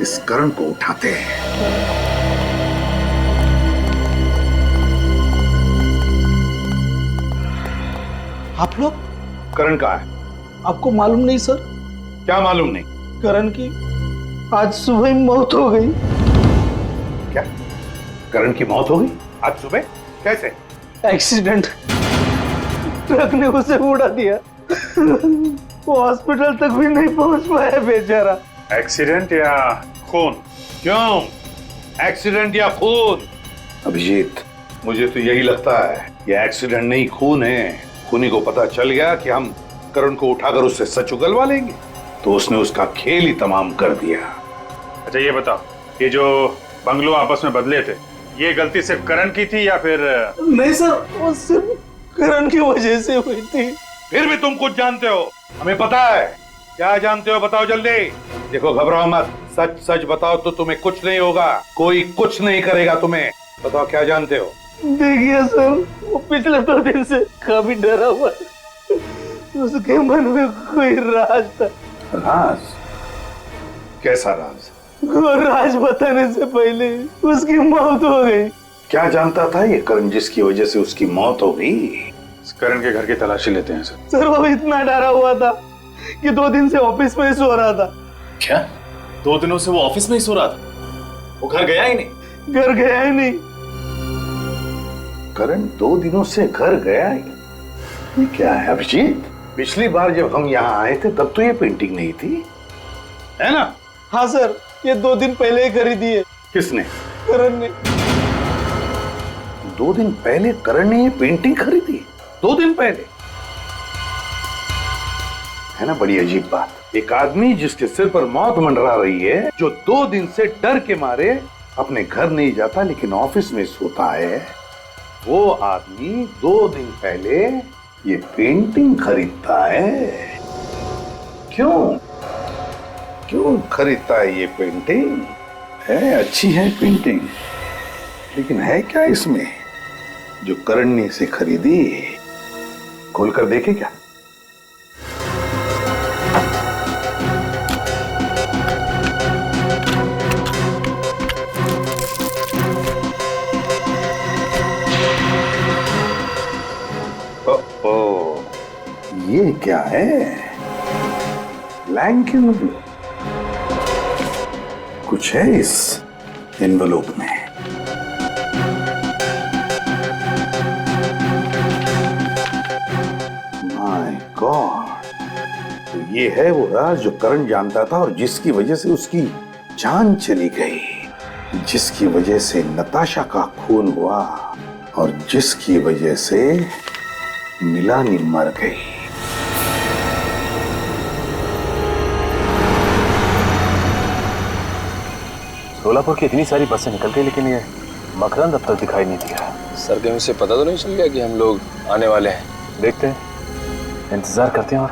N: इस करण को उठाते हैं।
D: आप लोग?
J: करण कहाँ है?
D: आपको मालूम नहीं सर?
J: क्या मालूम नहीं?
D: करण की आज सुबह ही मौत हो गई।
J: क्या? करण की मौत हो गई आज सुबह? कैसे?
D: एक्सीडेंट, ट्रक ने उसे उड़ा दिया। वो हॉस्पिटल तक भी नहीं पहुंच पाया बेचारा।
J: एक्सीडेंट या खून? क्यों एक्सीडेंट या खून? अभिजीत, मुझे तो यही लगता है ये एक्सीडेंट नहीं खून है। खूनी को पता चल गया कि हम करण को उठाकर उससे सच उगलवा लेंगे, तो उसने उसका खेल ही तमाम कर दिया।
M: अच्छा ये बताओ, ये जो बंगलो आपस में बदले थे, ये गलती सिर्फ करण की थी या फिर?
D: नहीं सर, वो सिर्फ करण की वजह से हुई थी।
L: फिर भी तुम कुछ जानते हो, हमें पता है। क्या जानते हो बताओ जल्दी। देखो घबराओ मत, सच सच बताओ तो तुम्हें कुछ नहीं होगा, कोई कुछ नहीं करेगा तुम्हें। बताओ क्या जानते हो?
D: देखिए सर, वो पिछले 2 दिन से काफी डरा हुआ है। उसके मन में कोई राज था।
J: राज? कैसा राज?
D: वो राज बताने से पहले उसकी मौत हो गई।
J: क्या जानता था ये करण जिसकी वजह से उसकी मौत हो गई? करण के घर की तलाशी लेते हैं सर।
D: सर वो इतना डरा हुआ था कि 2 दिन से ऑफिस में ही सो रहा था।
U: क्या? 2 दिनों से वो ऑफिस में ही सो रहा था? वो घर गया ही नहीं?
D: घर गया ही नहीं।
J: करण 2 दिनों से घर गया ही? ये क्या है अभिजीत? पिछली बार जब हम यहाँ आए थे तब तो ये पेंटिंग नहीं थी, है ना?
D: हाँ सर, ये 2 दिन पहले ही खरीदी है।
J: किसने?
D: करण ने।
J: 2 दिन पहले करण ने ये पेंटिंग खरीदी? 2 दिन पहले? है ना बड़ी अजीब बात। एक आदमी जिसके सिर पर मौत मंडरा रही है, जो 2 दिन से डर के मारे अपने घर नहीं जाता लेकिन ऑफिस में सोता है, वो आदमी 2 दिन पहले ये पेंटिंग खरीदता है। क्यों क्यों खरीदता है ये पेंटिंग? है अच्छी है पेंटिंग, लेकिन है क्या इसमें जो करण ने इसे खरीदी? खोलकर देखे क्या? ये क्या है? Blank envelope. कुछ है इस एनवलप में। माय गॉड, तो ये है वो राज जो करण जानता था और जिसकी वजह से उसकी जान चली गई, जिसकी वजह से नताशा का खून हुआ और जिसकी वजह से मिलानी मर गई।
K: सोलापुर की इतनी सारी बसें निकल गई, लेकिन ये मकरंद अब तक दिखाई नहीं दिया।
T: सर कहीं उसे पता तो नहीं चल गया कि हम लोग आने वाले हैं?
K: देखते हैं, इंतजार करते हैं। और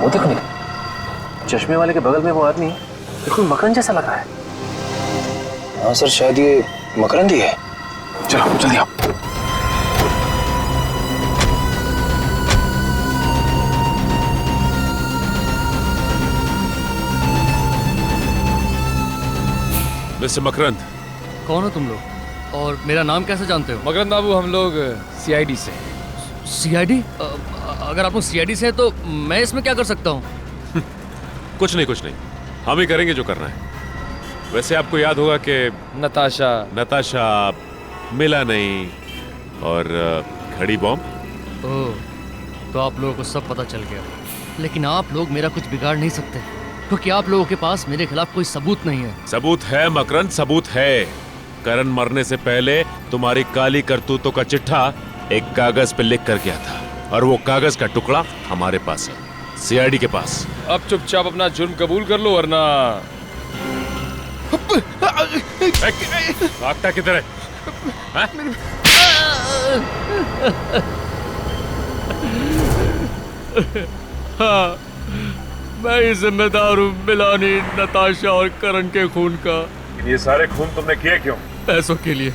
K: वो देखो निकल, चश्मे वाले के बगल में वो आदमी बिल्कुल मकरंद जैसा लग रहा है।
T: हाँ सर, शायद ये मकरंद ही है।
K: चलो जल्दी आओ।
H: मिस्टर मकरंद।
B: कौन हो तुम लोग और मेरा नाम कैसे जानते हो?
T: मकरंद बाबू, हम लोग सीआईडी से।
B: सीआईडी? अगर आप लोग सीआईडी से हैं तो मैं इसमें क्या कर सकता हूँ?
H: कुछ नहीं, हम ही करेंगे जो करना है। वैसे आपको याद होगा कि नताशा मिला नहीं और घड़ी बॉम्ब।
B: ओह, तो आप लोगों को सब पता चल गया। लेकिन आप लोग मेरा कुछ बिगाड़ नहीं सकते, क्योंकि आप लोगों के पास मेरे खिलाफ कोई सबूत नहीं है।
H: सबूत है मकरंद, सबूत है। करण मरने से पहले तुम्हारी काली करतूतों का चिट्ठा एक कागज पे लिख कर गया था, और वो कागज का टुकड़ा हमारे पास है, सीआईडी के पास।
T: अब चुपचाप अपना जुर्म कबूल कर लो, वरना
H: भागता किधर है?
B: हाँ, मैं ही जिम्मेदार हूँ मिलानी, नताशा और करण के खून का।
F: लेकिन ये सारे खून तुमने किए क्यों?
B: पैसों के लिए।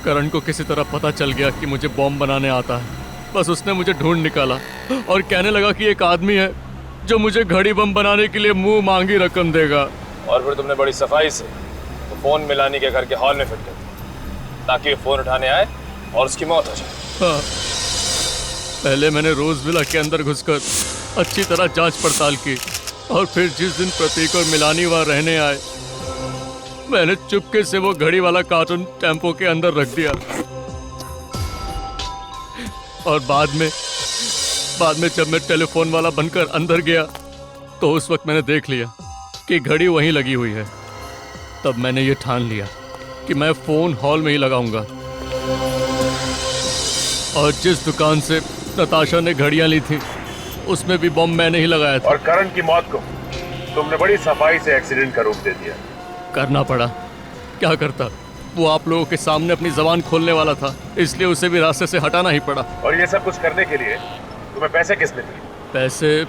B: करण को किसी तरह पता चल गया कि मुझे बॉम्ब बनाने आता है। बस उसने मुझे ढूंढ निकाला और कहने लगा कि एक आदमी है जो मुझे घड़ी बम बनाने के लिए मुंह मांगी रकम देगा।
T: और फिर तुमने बड़ी सफाई से तो फोन मिलानी के घर के हॉल में फिट कर दिया ताकि फोन उठाने आए और उसकी मौत हो जाए।
B: हाँ। पहले मैंने रोज विला के अंदर घुसकर अच्छी तरह जांच पड़ताल की और फिर जिस दिन प्रतीक और मिलानी वहां रहने आए मैंने चुपके से वो घड़ी वाला कार्टून टेम्पो के अंदर रख दिया। और बाद में जब मैं टेलीफोन वाला बनकर अंदर गया तो उस वक्त मैंने देख लिया कि घड़ी वहीं लगी हुई है। तब मैंने ये ठान लिया कि मैं फोन हॉल में ही लगाऊंगा। और जिस दुकान से नताशा ने घड़ियां ली थी उसमें भी बम मैंने ही लगाया था।
F: और करण की मौत को तुमने बड़ी सफाई से एक्सीडेंट का रूप दे दिया।
B: करना पड़ा, क्या करता। वो आप लोगों के सामने अपनी जबान खोलने वाला था, इसलिए उसे भी रास्ते से हटाना ही पड़ा।
F: और ये सब कुछ करने के लिए तुम्हें पैसे किसने दिए?
B: पैसे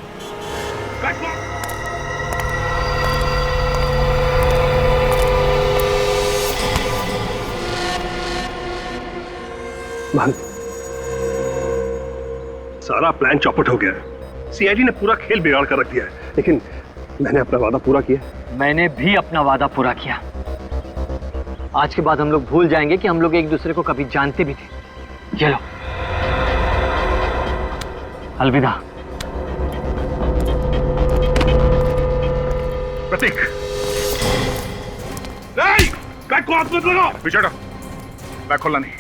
E: सारा प्लान चौपट हो गया है। सीआईडी ने पूरा खेल बिगाड़ कर रख दिया है। लेकिन मैंने अपना वादा पूरा किया।
Q: मैंने भी अपना वादा पूरा किया। आज के बाद हम लोग भूल जाएंगे कि हम लोग एक दूसरे को कभी जानते भी थे। ये लो, अलविदा।
E: प्रतीक, नहीं, बैग को हाथ मत लगाओ।
J: पीछे हटो, बैग खोलना नहीं,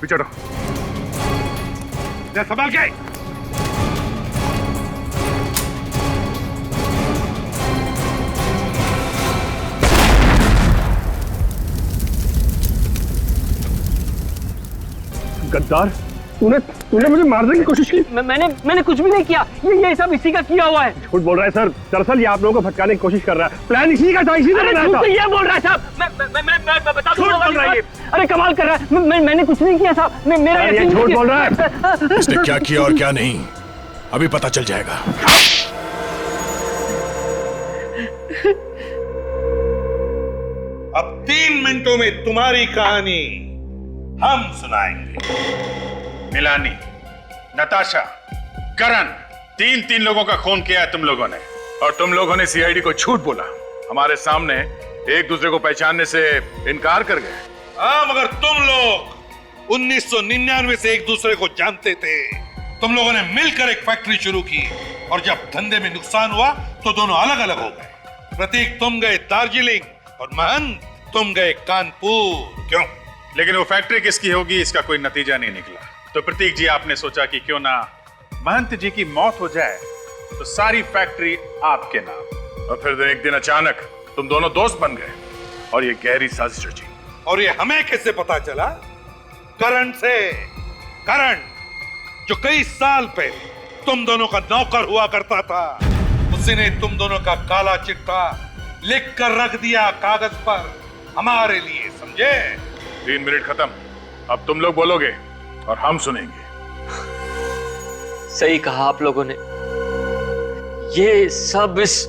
J: पीछे हटो।
E: संभाल के। गद्दार, तूने मुझे मारने की कोशिश की।
Q: मैंने कुछ भी नहीं किया। ये सब इसी का किया हुआ है।
E: झूठ बोल रहा है सर। दरअसल ये आप लोगों को भटकाने की कोशिश कर रहा है। प्लान इसी का था, इसी ने बनाया था।
Q: ये बोल रहा है साहब। मैं बता दूंगा। अरे कमाल कर रहा है। मैंने कुछ नहीं किया साहब। मेरा
E: ये झूठ बोल रहा है।
F: इसने क्या किया और क्या नहीं अभी पता चल जाएगा।
L: अब 3 मिनटों में तुम्हारी कहानी हम सुनाएंगे।
J: मिलानी, नताशा, करण, तीन लोगों का खून किया है तुम लोगों ने। और तुम लोगों ने सीआईडी को झूठ बोला। हमारे सामने एक दूसरे को पहचानने से इनकार कर गए।
L: हाँ, मगर तुम लोग 1999 से एक दूसरे को जानते थे। तुम लोगों ने मिलकर एक फैक्ट्री शुरू की और जब धंधे में नुकसान हुआ तो दोनों अलग अलग हो गए। प्रतीक तुम गए दार्जिलिंग और महंत तुम गए कानपुर।
J: क्यों? लेकिन वो फैक्ट्री किसकी होगी इसका कोई नतीजा नहीं निकला। तो प्रतीक जी, आपने सोचा कि क्यों ना महंत जी की मौत हो जाए तो सारी फैक्ट्री आपके नाम। और फिर एक दिन अचानक तुम दोनों दोस्त बन गए और ये गहरी साजिश रची।
L: और ये हमें कैसे पता चला? करण से। करण जो कई साल पहले तुम दोनों का नौकर हुआ करता था, उसी ने तुम दोनों का काला चिट्ठा लिख कर रख दिया कागज पर हमारे लिए, समझे?
J: 3 मिनट खत्म। अब तुम लोग बोलोगे और हम सुनेंगे।
Q: सही कहा आप लोगों ने। ये सब इस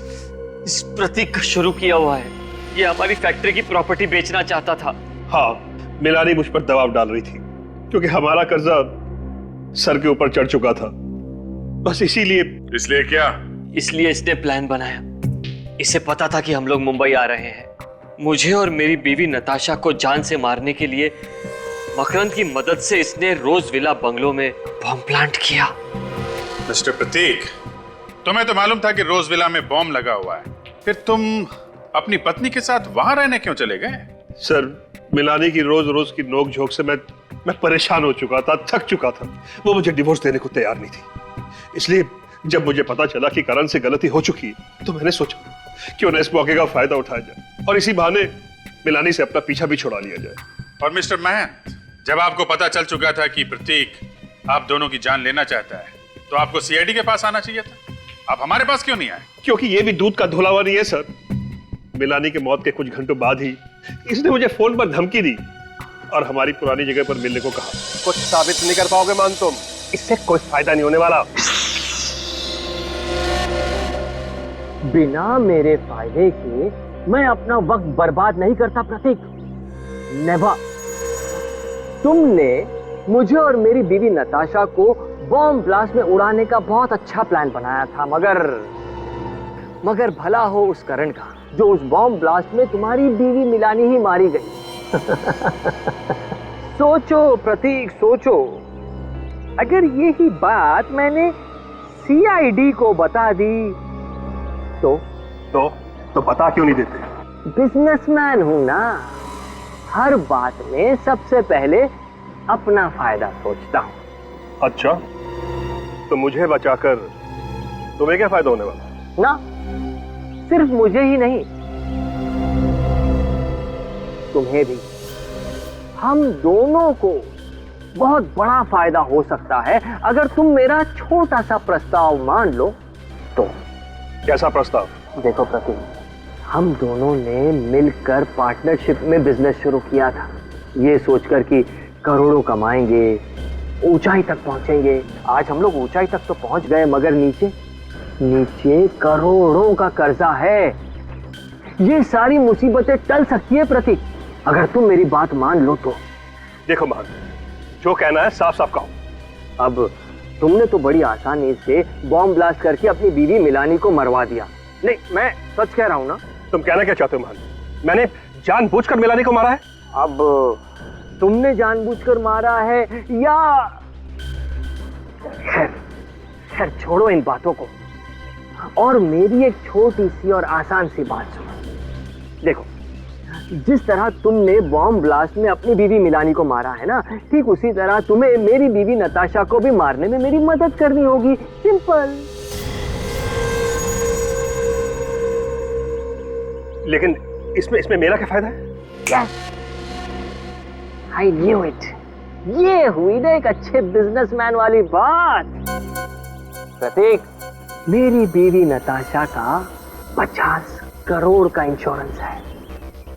Q: प्रतीक का शुरू किया हुआ है। ये हमारी फैक्ट्री की प्रॉपर्टी बेचना चाहता था।
E: हाँ, मिलानी मुझ पर दबाव डाल रही थी क्योंकि हमारा कर्जा सर के ऊपर चढ़ चुका था। बस इसीलिए।
J: इसलिए क्या?
Q: इसलिए इसने प्लान बनाया। इसे पता था कि हम लोग मुंबई आ रहे हैं। मुझे और मेरी बीवी नताशा को जान से मारने के लिए मकरंद की मदद से इसने रोज विला बंगलो में बॉम्ब प्लांट किया।
J: मिस्टर प्रतीक, तुम्हें तो मालूम था कि रोज विला में बॉम्ब लगा हुआ है, फिर तुम अपनी पत्नी के साथ वहां रहने क्यों चले गए?
E: सर, मिलानी की रोज रोज की नोक झोंक से मैं परेशान हो चुका था, थक चुका था। वो मुझे डिवोर्स देने को तैयार नहीं थी। इसलिए जब मुझे पता चला कि करण से गलती हो चुकी है तो मैंने सोचा क्यों ना इस मौके का फायदा उठाया जाए और इसी बहाने मिलानी से अपना पीछा भी छुड़ा लिया जाए।
J: और मिस्टर महंत, जब आपको पता चल चुका था कि प्रतीक आप दोनों की जान लेना चाहता है तो आपको सीआईडी के पास आना चाहिए था। आप हमारे पास क्यों नहीं आए?
E: क्योंकि ये भी दूध का धुलावा नहीं है सर। मिलानी के मौत के कुछ घंटों बाद ही इसने मुझे फोन पर धमकी दी और हमारी पुरानी जगह पर मिलने को कहा।
O: कुछ साबित नहीं कर पाओगे मान तुम?
E: इससे कोई फायदा नहीं होने वाला।
Q: बिना मेरे फायदे के
I: मैं अपना वक्त बर्बाद नहीं करता प्रतीक, नेवर। तुमने मुझे और मेरी बीवी नताशा को बॉम्ब ब्लास्ट में उड़ाने का बहुत अच्छा प्लान बनाया था, मगर भला हो उस करण का जो उस बॉम्ब ब्लास्ट में तुम्हारी बीवी मिलानी ही मारी गई। सोचो प्रतीक, सोचो, अगर यही बात मैंने सीआईडी को बता दी
E: तो बता क्यों नहीं देते?
I: बिजनेसमैन हूं ना, हर बात में सबसे पहले अपना फायदा सोचता हूं।
E: अच्छा, तो मुझे बचाकर तुम्हें क्या फायदा होने वाला?
I: ना, सिर्फ मुझे ही नहीं, तुम्हें भी। हम दोनों को बहुत बड़ा फायदा हो सकता है अगर तुम मेरा छोटा सा प्रस्ताव मान लो तो।
E: कैसा प्रस्ताव?
I: देखो प्रतीक, हम दोनों ने मिलकर पार्टनरशिप में बिजनेस शुरू किया था, ये सोचकर कि करोड़ों कमाएंगे, ऊंचाई तक पहुंचेंगे। आज हम लोग ऊंचाई तक तो पहुंच गए, मगर नीचे करोड़ों का कर्जा है। ये सारी मुसीबतें टल सकती है प्रतीक, अगर तुम मेरी बात मान लो तो।
E: देखो मान, जो कहना है साफ साफ कहो।
I: अब तुमने तो बड़ी आसानी से बॉम्ब ब्लास्ट करके अपनी बीवी मिलानी को मरवा दिया। नहीं, मैं सच कह रहा हूं ना।
E: तुम कहना क्या चाहते हो मान? मैंने जानबूझकर मिलानी को मारा है?
I: अब तुमने जानबूझकर मारा है या खैर छोड़ो इन बातों को, और मेरी एक छोटी सी और आसान सी बात सुनो। देखो, जिस तरह तुमने बॉम्ब ब्लास्ट में अपनी बीवी मिलानी को मारा है ना, ठीक उसी तरह तुम्हें मेरी बीवी नताशा को भी मारने में मेरी मदद करनी होगी। सिंपल।
E: लेकिन इसमें मेरा क्या फायदा है?
I: Yes, I knew it. ये हुई ना एक अच्छे बिजनेसमैन वाली बात। प्रतीक, मेरी बीवी नताशा का 50 करोड़ का इंश्योरेंस है।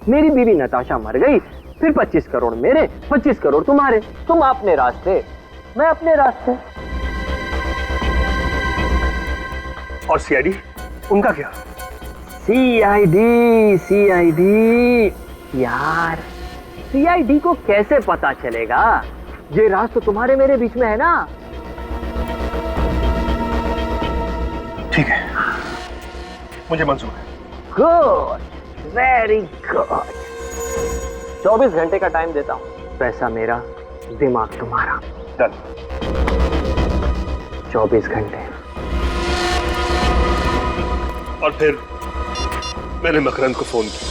I: मेरी बीवी नताशा मर गई, फिर 25 करोड़ मेरे, 25 करोड़ तुम्हारे। तुम अपने रास्ते, मैं अपने रास्ते।
E: और सीआईडी, उनका क्या?
I: सीआईडी यार, सीआईडी को कैसे पता चलेगा? ये राज तो तुम्हारे मेरे बीच में है ना।
E: ठीक है, मुझे मंजूर है।
I: Good, very good. 24 घंटे का टाइम देता हूं। पैसा मेरा, दिमाग तुम्हारा।
E: डन।
I: 24 घंटे।
E: और फिर मैंने मकरंद को फोन किया।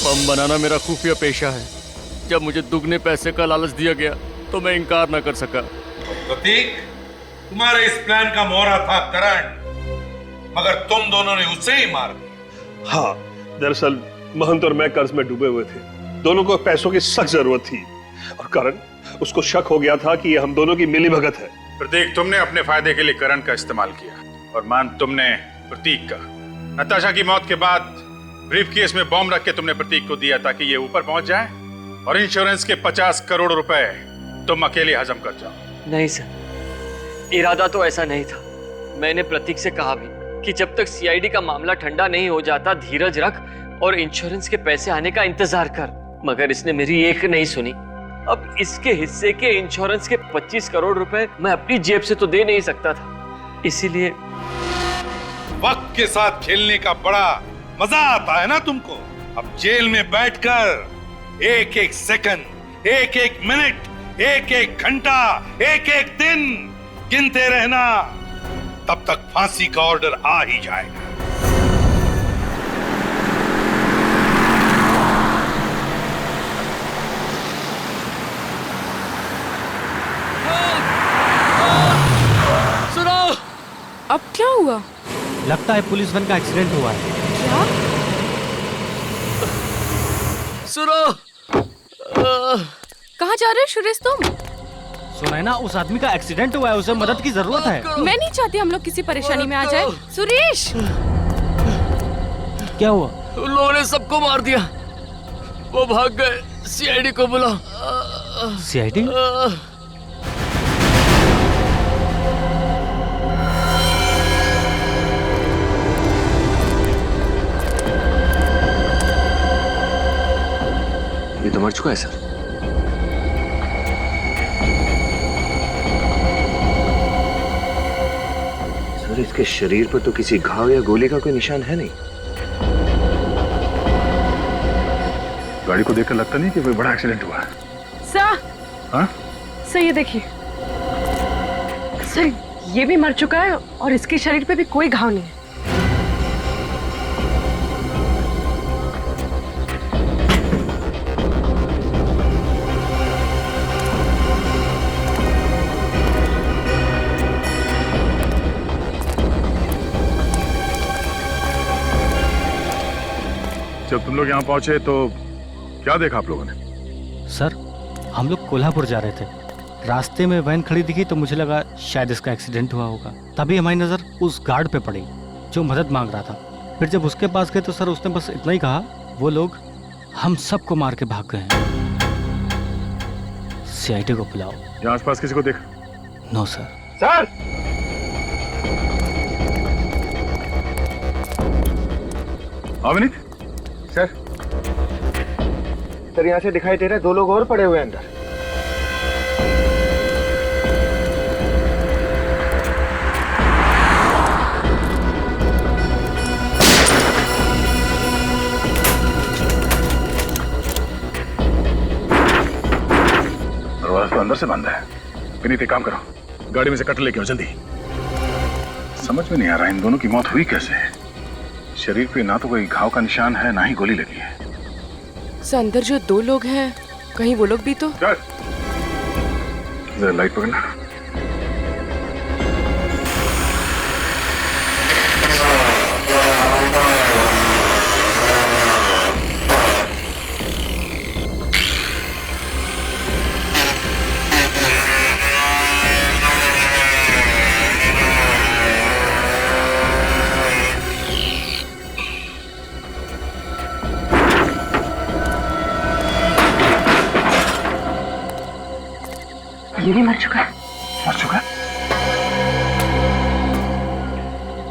B: बम बनाना मेरा खुफिया पेशा है। जब मुझे दुगने पैसे का लालच दिया गया तो मैं इनकार न कर सका।
L: प्रतीक, तुम्हारे इस प्लान का मोहरा था करण, मगर तुम दोनों ने उसे ही मार दिया।
E: हाँ, दरअसल महंत और मैं कर्ज में डूबे हुए थे। दोनों को पैसों की सख्त जरूरत थी और करण, उसको शक हो गया था कि ये हम दोनों की मिलीभगत है।
J: प्रतीक, तुमने अपने फायदे के लिए करण का इस्तेमाल किया और मान तुमने प्रतीक का। नताशा की मौत के बाद ब्रीफकेस में बॉम्ब रख के तुमने प्रतीक को दिया ताकि ये ऊपर पहुंच जाए और इंश्योरेंस के 50 करोड़ रुपए तुम अकेले हजम कर जाओ।
Q: नहीं सर, इरादा तो ऐसा नहीं था। मैंने प्रतीक से कहा भी कि जब तक सीआईडी का मामला ठंडा नहीं हो जाता धीरज रख और इंश्योरेंस के पैसे आने का इंतजार कर, मगर इसने मेरी एक नहीं सुनी। अब इसके हिस्से के इंश्योरेंस के 25 करोड़ रुपए मैं अपनी जेब से तो दे नहीं सकता था, इसीलिए।
L: वक्त के साथ खेलने का बड़ा मजा आता है ना तुमको। अब जेल में बैठकर एक एक सेकंड, एक एक मिनट, एक एक घंटा, एक एक दिन गिनते रहना, तब तक फांसी का ऑर्डर आ ही जाएगा।
S: सुनो, अब क्या हुआ?
C: लगता है पुलिस वैन का एक्सीडेंट हुआ है।
S: क्या?
B: सुनो,
S: कहाँ जा रहे हो सुरेश तुम?
C: सुना है ना, उस आदमी का एक्सीडेंट हुआ है, उसे मदद की जरूरत है।
S: मैं नहीं चाहती हम लोग किसी परेशानी में आ जाए। सुरेश,
C: क्या हुआ?
B: उन लोगों ने सबको मार दिया, वो भाग गए। सीआईडी को बुलाओ।
C: सीआईडी?
K: चुका है सर। सर इसके शरीर पर तो किसी घाव या गोली का कोई निशान है नहीं।
J: गाड़ी को देखकर लगता नहीं कि कोई बड़ा एक्सीडेंट हुआ है।
G: सर,
J: हाँ?
G: सर ये देखिए, सर ये भी मर चुका है और इसके शरीर पे भी कोई घाव नहीं है।
J: जब तुम लोग यहाँ पहुंचे तो क्या देखा आप लोगों ने?
C: सर हम लोग कोल्हापुर जा रहे थे, रास्ते में वैन खड़ी दिखी तो मुझे लगा शायद इसका एक्सीडेंट हुआ होगा। तभी हमारी नज़र उस गार्ड पे पड़ी जो मदद मांग रहा था। फिर जब उसके पास गए तो सर उसने बस इतना ही कहा, वो लोग हम सबको मार के भाग गए हैं, सीआईडी को बुलाओ।
J: यहाँ आसपास किसी को देखा?
C: No sir.
J: Sir Avneet
I: sir यहाँ से दिखाई दे रहा है 2 लोग और पड़े हुए हैं अंदर।
J: दरवाजा तो अंदर से बंद है। विनीत एक काम करो, गाड़ी में से कट लेके आओ जल्दी। समझ में नहीं आ रहा इन दोनों की मौत हुई कैसे। शरीर पे ना तो कोई घाव का निशान है ना ही गोली लगी है।
G: सर अंदर जो 2 लोग हैं कहीं वो लोग भी तो।
J: जरा लाइट पकड़ना।
G: ये भी मर चुका है।
J: मर चुका है?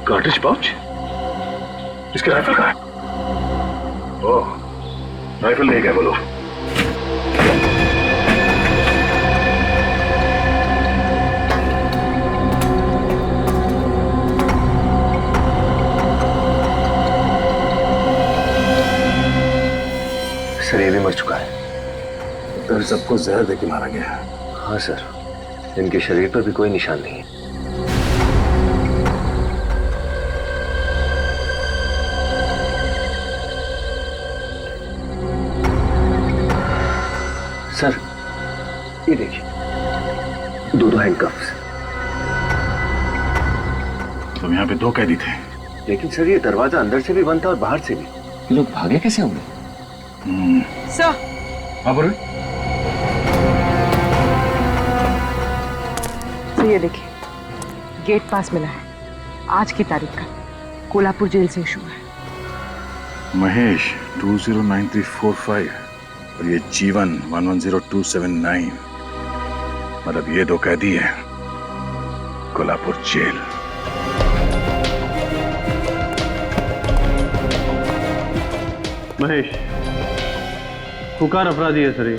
J: Cartridge pouch? इसके राइफल का है? ओह, राइफल ले गए वो लोग।
K: सर ये भी मर चुका है।
J: तो सबको जहर देके मारा गया है।
K: हाँ सर, इनके शरीर पर भी कोई निशान नहीं है। सर ये देखिए 2 हैंडकफ्स।
J: तो यहाँ पे 2 कैदी थे।
K: लेकिन सर ये दरवाजा अंदर से भी बंद था और बाहर से भी। ये लोग भागे कैसे होंगे?
G: सर
J: हाँ बोलो।
G: ये देखिए गेट पास मिला है, आज की तारीख का, कोल्हापुर जेल से इशू है।
J: महेश 209345 और ये जीवन 110279। मतलब ये 2 कैदी हैं कोल्हापुर जेल।
O: महेश खुकार अपराधी है सर। ये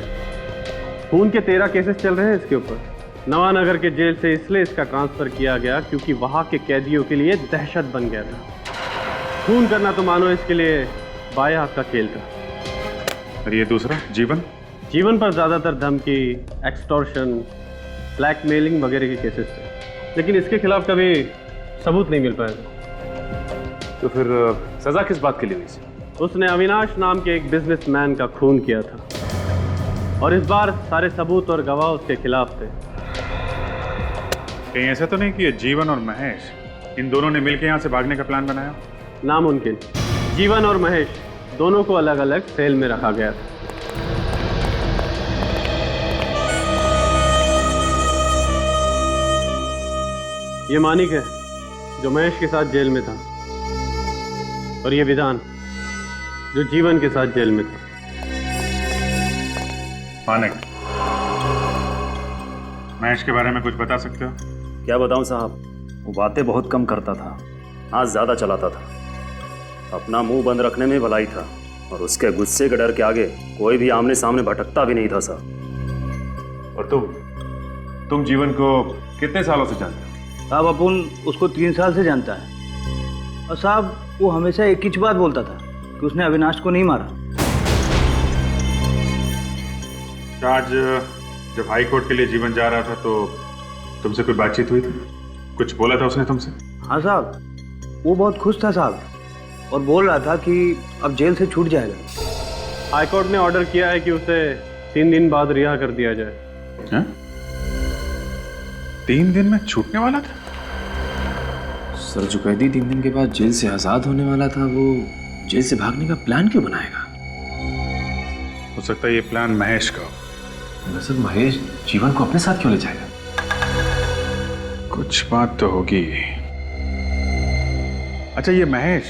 O: खून के 13 केसेस चल रहे हैं इसके ऊपर। नवानगर के जेल से इसलिए इसका ट्रांसफर किया गया क्योंकि वहां के कैदियों के लिए दहशत बन गया था। खून करना तो मानो इसके लिए बाएं हाथ का खेल था।
M: और ये दूसरा जीवन?
O: जीवन पर ज्यादातर धमकी, एक्सटॉर्शन, ब्लैकमेलिंग वगैरह के केसेस थे, लेकिन इसके खिलाफ कभी सबूत नहीं मिल पाया।
M: तो फिर सजा किस बात के लिए हुई?
O: उसने अविनाश नाम के एक बिजनेसमैन का खून किया था और इस बार सारे सबूत और गवाह उसके खिलाफ थे।
M: कहीं ऐसा तो नहीं कि ये जीवन और महेश इन दोनों ने मिलकर यहाँ से भागने का प्लान बनाया?
O: नामुमकिन। जीवन और महेश दोनों को अलग अलग सेल में रखा गया था। ये मानिक है जो महेश के साथ जेल में था और ये विधान जो जीवन के साथ जेल में था।
M: मानिक, महेश के बारे में कुछ बता सकते हो?
V: क्या बताऊं साहब, वो बातें बहुत कम करता था, हाथ ज्यादा चलाता था, अपना मुंह बंद रखने में भलाई था। और उसके गुस्से के डर के आगे कोई भी आमने सामने भटकता भी नहीं था साहब।
M: और तुम जीवन को कितने सालों से जानते हो?
O: साहब अपन उसको 3 साल से जानता है और साहब वो हमेशा एक ही बात बोलता था कि उसने अविनाश को नहीं मारा।
M: आज जब हाई कोर्ट के लिए जीवन जा रहा था तो तुमसे कोई बातचीत हुई थी? कुछ बोला था उसने तुमसे?
O: हाँ साहब, वो बहुत खुश था साहब और बोल रहा था कि अब जेल से छूट जाएगा।
A: हाईकोर्ट ने ऑर्डर किया है कि उसे 3 दिन बाद रिहा कर दिया जाए।
M: हाँ? 3 दिन में छूटने वाला था?
K: सर जो कैदी 3 दिन के बाद जेल से आजाद होने वाला था वो जेल से भागने का प्लान क्यों बनाएगा?
M: हो सकता है ये प्लान महेश का हो।
K: सर महेश जीवन को अपने साथ क्यों ले जाएगा?
M: कुछ बात तो होगी। अच्छा ये महेश,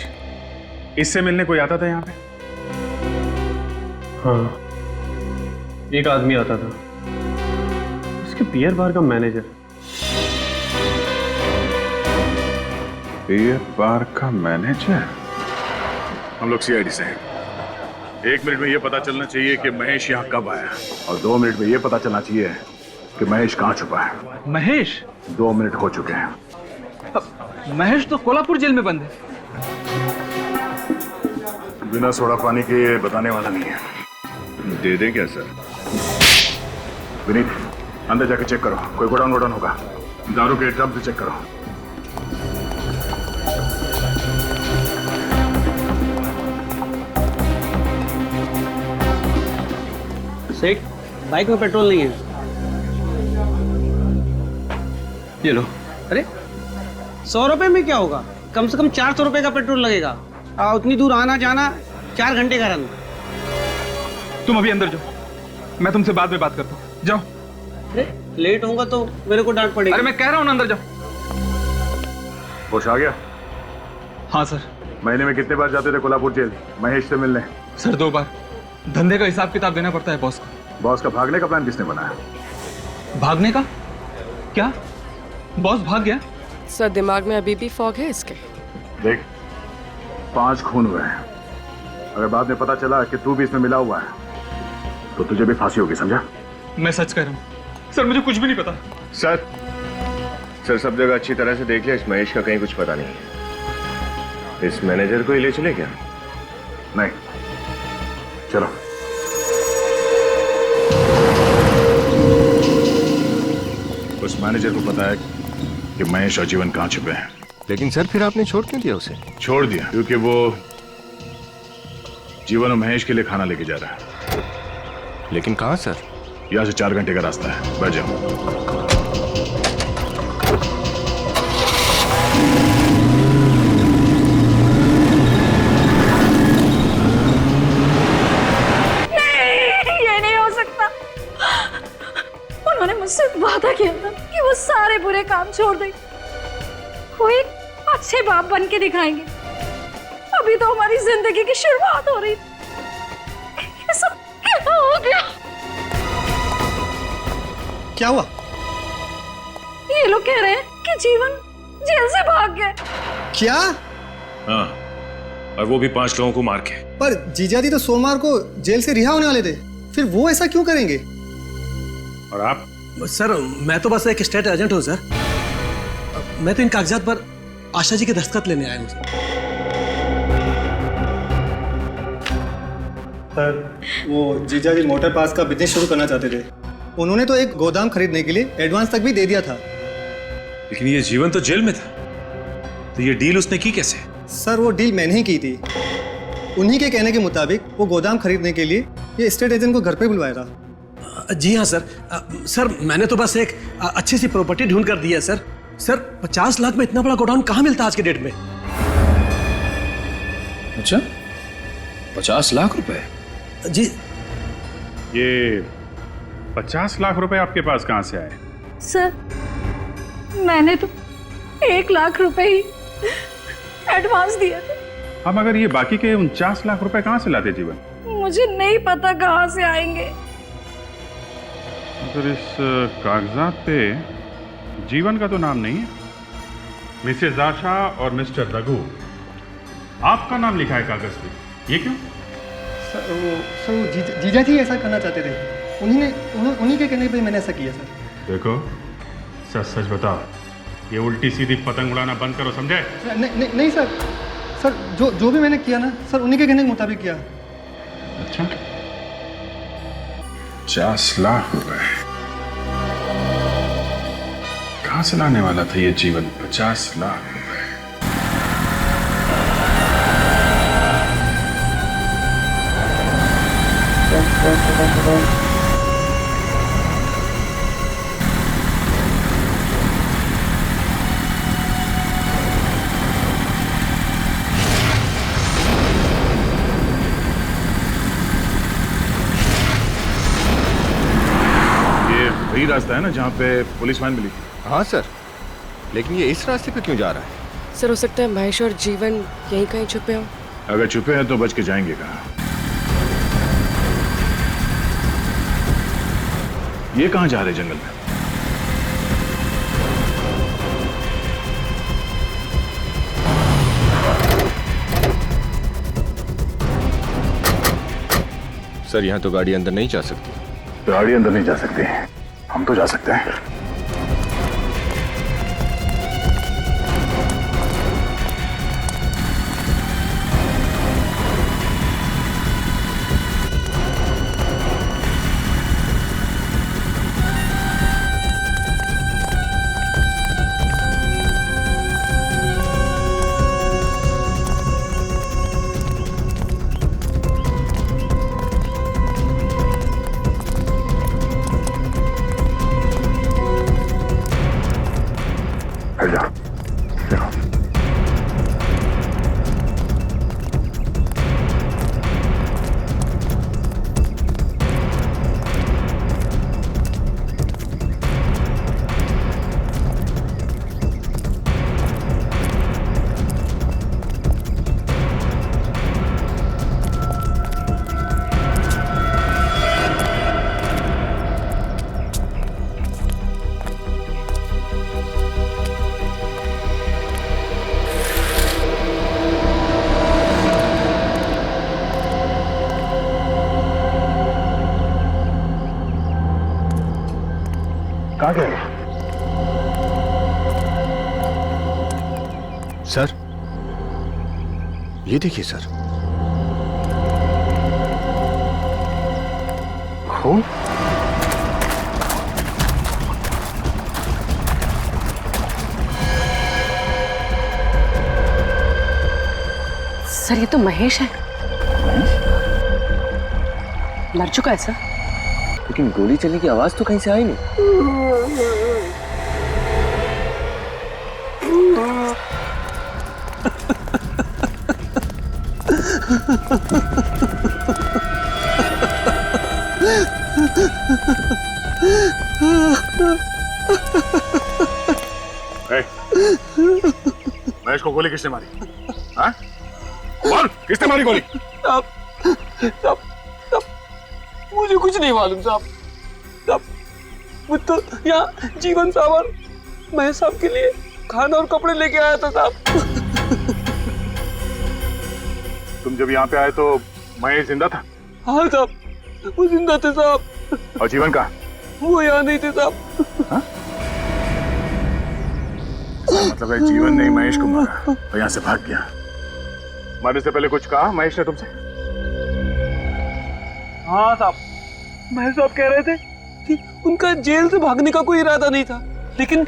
M: इससे मिलने कोई आता था यहाँ पे?
A: हाँ, एक आदमी आता था, उसके बियर बार का मैनेजर।
M: बियर बार का मैनेजर?
J: हम लोग सीआईडी से हैं। 1 मिनट में यह पता चलना चाहिए कि महेश यहाँ कब आया और 2 मिनट में यह पता चलना चाहिए कि महेश कहाँ छुपा है।
O: महेश?
J: 2 मिनट हो चुके हैं।
O: महेश तो कोल्हापुर जेल में बंद है।
J: बिना सोडा पानी के ये बताने वाला नहीं है। दे दें क्या सर? विनीत, अंदर जाके चेक करो, कोई गोडाउन वोडाउन होगा। दारू के ड्रम से चेक करो।
O: सेठ, बाइक में पेट्रोल नहीं है। ये लो। अरे 100 रुपए में क्या होगा? कम से कम 400 रुपए का पेट्रोल लगेगा। उतनी दूर आना जाना 4 घंटे का रन।
A: तुम अभी अंदर जाओ, मैं तुमसे बाद में बात करता हूँ। जाओ।
O: अरे लेट होगा तो मेरे को डांट पड़ेगी।
A: अरे मैं कह रहा हूँ ना, अंदर जाओ।
J: होश आ गया?
A: हाँ सर।
J: महीने में कितने बार जाते थे कोल्हापुर जेल महेश से मिलने?
A: सर 2 बार। धंधे का हिसाब किताब देना पड़ता है बॉस को।
J: बॉस का भागने का प्लान किसने बनाया?
A: भागने का? क्या बॉस भाग गया?
P: सर दिमाग में अभी भी फॉग है इसके।
J: देख, 5 खून हुए हैं। अगर बाद में पता चला कि तू भी इसमें मिला हुआ है तो तुझे भी फांसी होगी, समझा?
A: मैं सच कह रहा हूँ सर, मुझे कुछ भी नहीं पता।
W: सर सब जगह अच्छी तरह से देख लिया, इस महेश का कहीं कुछ पता नहीं है। इस मैनेजर को ही ले चले क्या?
J: नहीं, चलो। उस मैनेजर को पता है कि महेश और जीवन कहाँ छुपे हैं।
W: लेकिन सर फिर आपने छोड़ क्यों दिया उसे?
J: छोड़ दिया क्योंकि वो जीवन और महेश के लिए खाना लेके जा रहा है।
W: लेकिन कहाँ सर?
J: यहाँ से 4 घंटे का रास्ता है, बैठ जाओ।
S: उन्होंने मुझसे वादा किया था कि वो सारे बुरे काम छोड़ देंगे, वो एक अच्छे बाप बन के दिखाएंगे। अभी तो हमारी जिंदगी की शुरुआत हो रही, ये सब क्या हो गया?
O: क्या हुआ?
S: ये लोग कह रहे हैं कि जीवन जेल से भाग गया।
O: क्या?
M: हाँ, और वो भी 5 लोगों को मार के।
O: पर जीजाजी तो सोमवार को जेल से रिहा होने वाले थे, फिर वो ऐसा क्यों करेंगे?
M: और आप?
X: सर मैं तो बस एक स्टेट एजेंट हूँ सर। मैं तो इन कागजात पर आशा जी के दस्तखत लेने आया हूँ
Y: सर। वो जीजाजी मोटर पार्ट्स का बिजनेस शुरू करना चाहते थे। उन्होंने तो एक गोदाम खरीदने के लिए एडवांस तक भी दे दिया था।
M: लेकिन ये जीवन तो जेल में था, तो ये डील उसने की कैसे?
Y: सर वो डील मैंने ही की थी। उन्हीं के कहने के मुताबिक वो गोदाम खरीदने के लिए ये स्टेट एजेंट को घर पे बुलवाया था।
X: जी हाँ सर। सर मैंने तो बस एक अच्छी सी प्रॉपर्टी ढूंढ कर दी है सर। सर 50 लाख में इतना बड़ा गोडाउन कहाँ मिलता आज के डेट में?
U: अच्छा, 50 लाख रुपए?
X: जी।
M: ये 50 लाख रुपए आपके पास कहाँ से आए?
S: सर मैंने तो 1 लाख रुपए ही एडवांस दिया था।
M: हम अगर ये बाकी के 49 लाख रुपए कहाँ से लाते जीवन?
S: मुझे नहीं पता कहाँ से आएंगे।
M: अगर इस कागजात पे जीवन का तो नाम नहीं है, मिसेज आशा और मिस्टर रघु, आपका नाम लिखा है कागज पे, ये क्यों?
Y: सर जीजा जी ऐसा करना चाहते थे, उन्हीं के कहने पे मैंने ऐसा किया सर।
M: देखो सच सच बताओ, ये उल्टी सीधी पतंग उड़ाना बंद करो, समझे?
Y: नहीं सर जो भी मैंने किया ना सर, उन्हीं के कहने के मुताबिक किया।
M: अच्छा, 50 लाख रुपए कहां से लाने वाला था ये जीवन? 50 लाख रुपए।
J: वही रास्ता है ना जहाँ पे पुलिस वैन मिली?
W: हाँ सर, लेकिन ये इस रास्ते पे क्यों जा रहा है?
P: सर हो सकता है महेश और जीवन यहीं कहीं छुपे हों।
J: अगर छुपे हैं तो बच के जाएंगे कहाँ? ये कहाँ जा रहे जंगल में?
W: सर यहाँ तो गाड़ी अंदर नहीं जा सकती।
J: गाड़ी अंदर नहीं जा सकती, हम तो जा सकते हैं। कहाँ गए?
W: सर ये देखिए सर,
J: खून?
G: सर ये तो महेश है। मर चुका है सर।
Q: लेकिन गोली चलने की आवाज तो कहीं से आई नहीं।
J: महेश को गोली किसने मारी? हाँ? बोल, किसने मारी गोली?
Q: साहब, मुझे कुछ नहीं मालूम साहब। मुझे तो यहाँ जीवन साहब और महेश साहब के लिए खाना और कपड़े लेके आया था साहब।
J: तुम जब यहाँ पे आए तो महेश जिंदा था?
Q: हाँ साहब, वो जिंदा थे साहब।
J: और जीवन का?
Q: वो यहाँ नहीं थे साहब।
J: हाँ? मतलब है जीवन ने महेश को मारा और यहाँ से भाग गया। मारने से पहले कुछ कहा महेश ने तुमसे?
Q: हाँ साहब, महेश साहब कह रहे थे कि उनका जेल से भागने का कोई इरादा नहीं था, लेकिन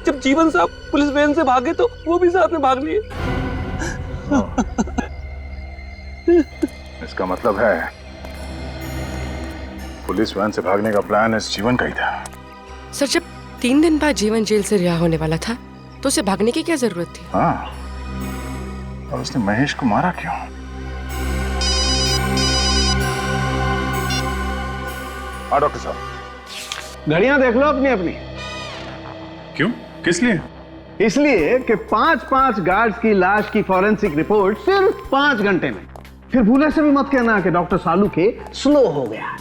Q: जब जीवन साहब पुलिस वैन से भागे तो वो भी साथ में भाग लिए।
J: इसका मतलब है पुलिस वैन से भागने का प्लान इस जीवन का ही था।
P: सर जब 3 दिन बाद जीवन जेल से रिहा होने वाला था तो उसे भागने की क्या जरूरत थी?
J: हाँ, और उसने महेश को मारा क्यों? हाँ डॉक्टर साहब,
O: घड़ियां देख लो अपनी अपनी।
M: क्यों? किस लिए?
O: इसलिए कि 5-5 गार्ड्स की लाश की फॉरेंसिक रिपोर्ट सिर्फ 5 घंटे में। फिर भूले से भी मत कहना कि डॉक्टर सालू के स्लो हो गया।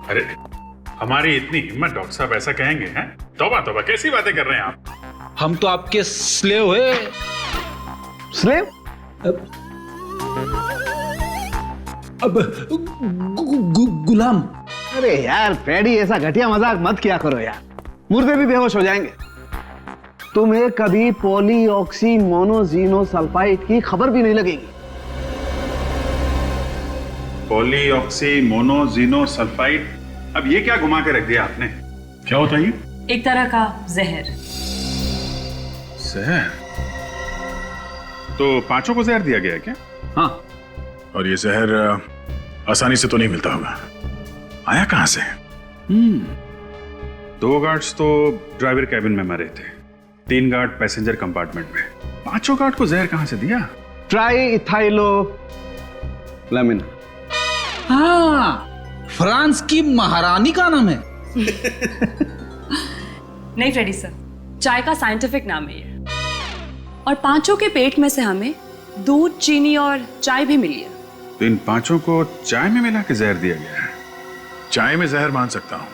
M: अरे हमारी इतनी हिम्मत डॉक्टर साहब ऐसा कहेंगे हैं? तौबा तौबा, कैसी बातें कर रहे हैं आप?
X: हम तो आपके स्लेव है।
O: स्लेव?
X: अब गुलाम।
O: अरे यार फ्रेडी, ऐसा घटिया मजाक मत किया करो यार, मुर्दे भी बेहोश हो जाएंगे। तुम्हें कभी पॉलीऑक्सी मोनोजीनोसल्फाइड की खबर भी नहीं लगेगी।
M: पॉलीऑक्सी मोनोजीनोसल्फाइड, अब ये क्या घुमा के रख दिया आपने? क्या होता है ये?
S: एक तरह का जहर।
M: जहर? तो पांचों को जहर दिया गया है क्या?
F: हाँ। और ये जहर आसानी से तो नहीं मिलता होगा, आया कहां से?
M: 2 गार्ड्स तो ड्राइवर कैबिन में मरे थे, 3 गार्ड पैसेंजर कंपार्टमेंट में। 5 गार्ड को जहर कहां से दिया?
O: ट्राई इथाइलो लैमिन।
X: हाँ, फ्रांस की महारानी का नाम है।
S: नहीं फ्रेडी सर, चाय का साइंटिफिक नाम है ये। और 5 के पेट में से हमें दूध, चीनी और चाय भी मिली है।
M: तो इन 5 को चाय में मिला के जहर दिया गया है?
F: चाय में जहर मान सकता हूं,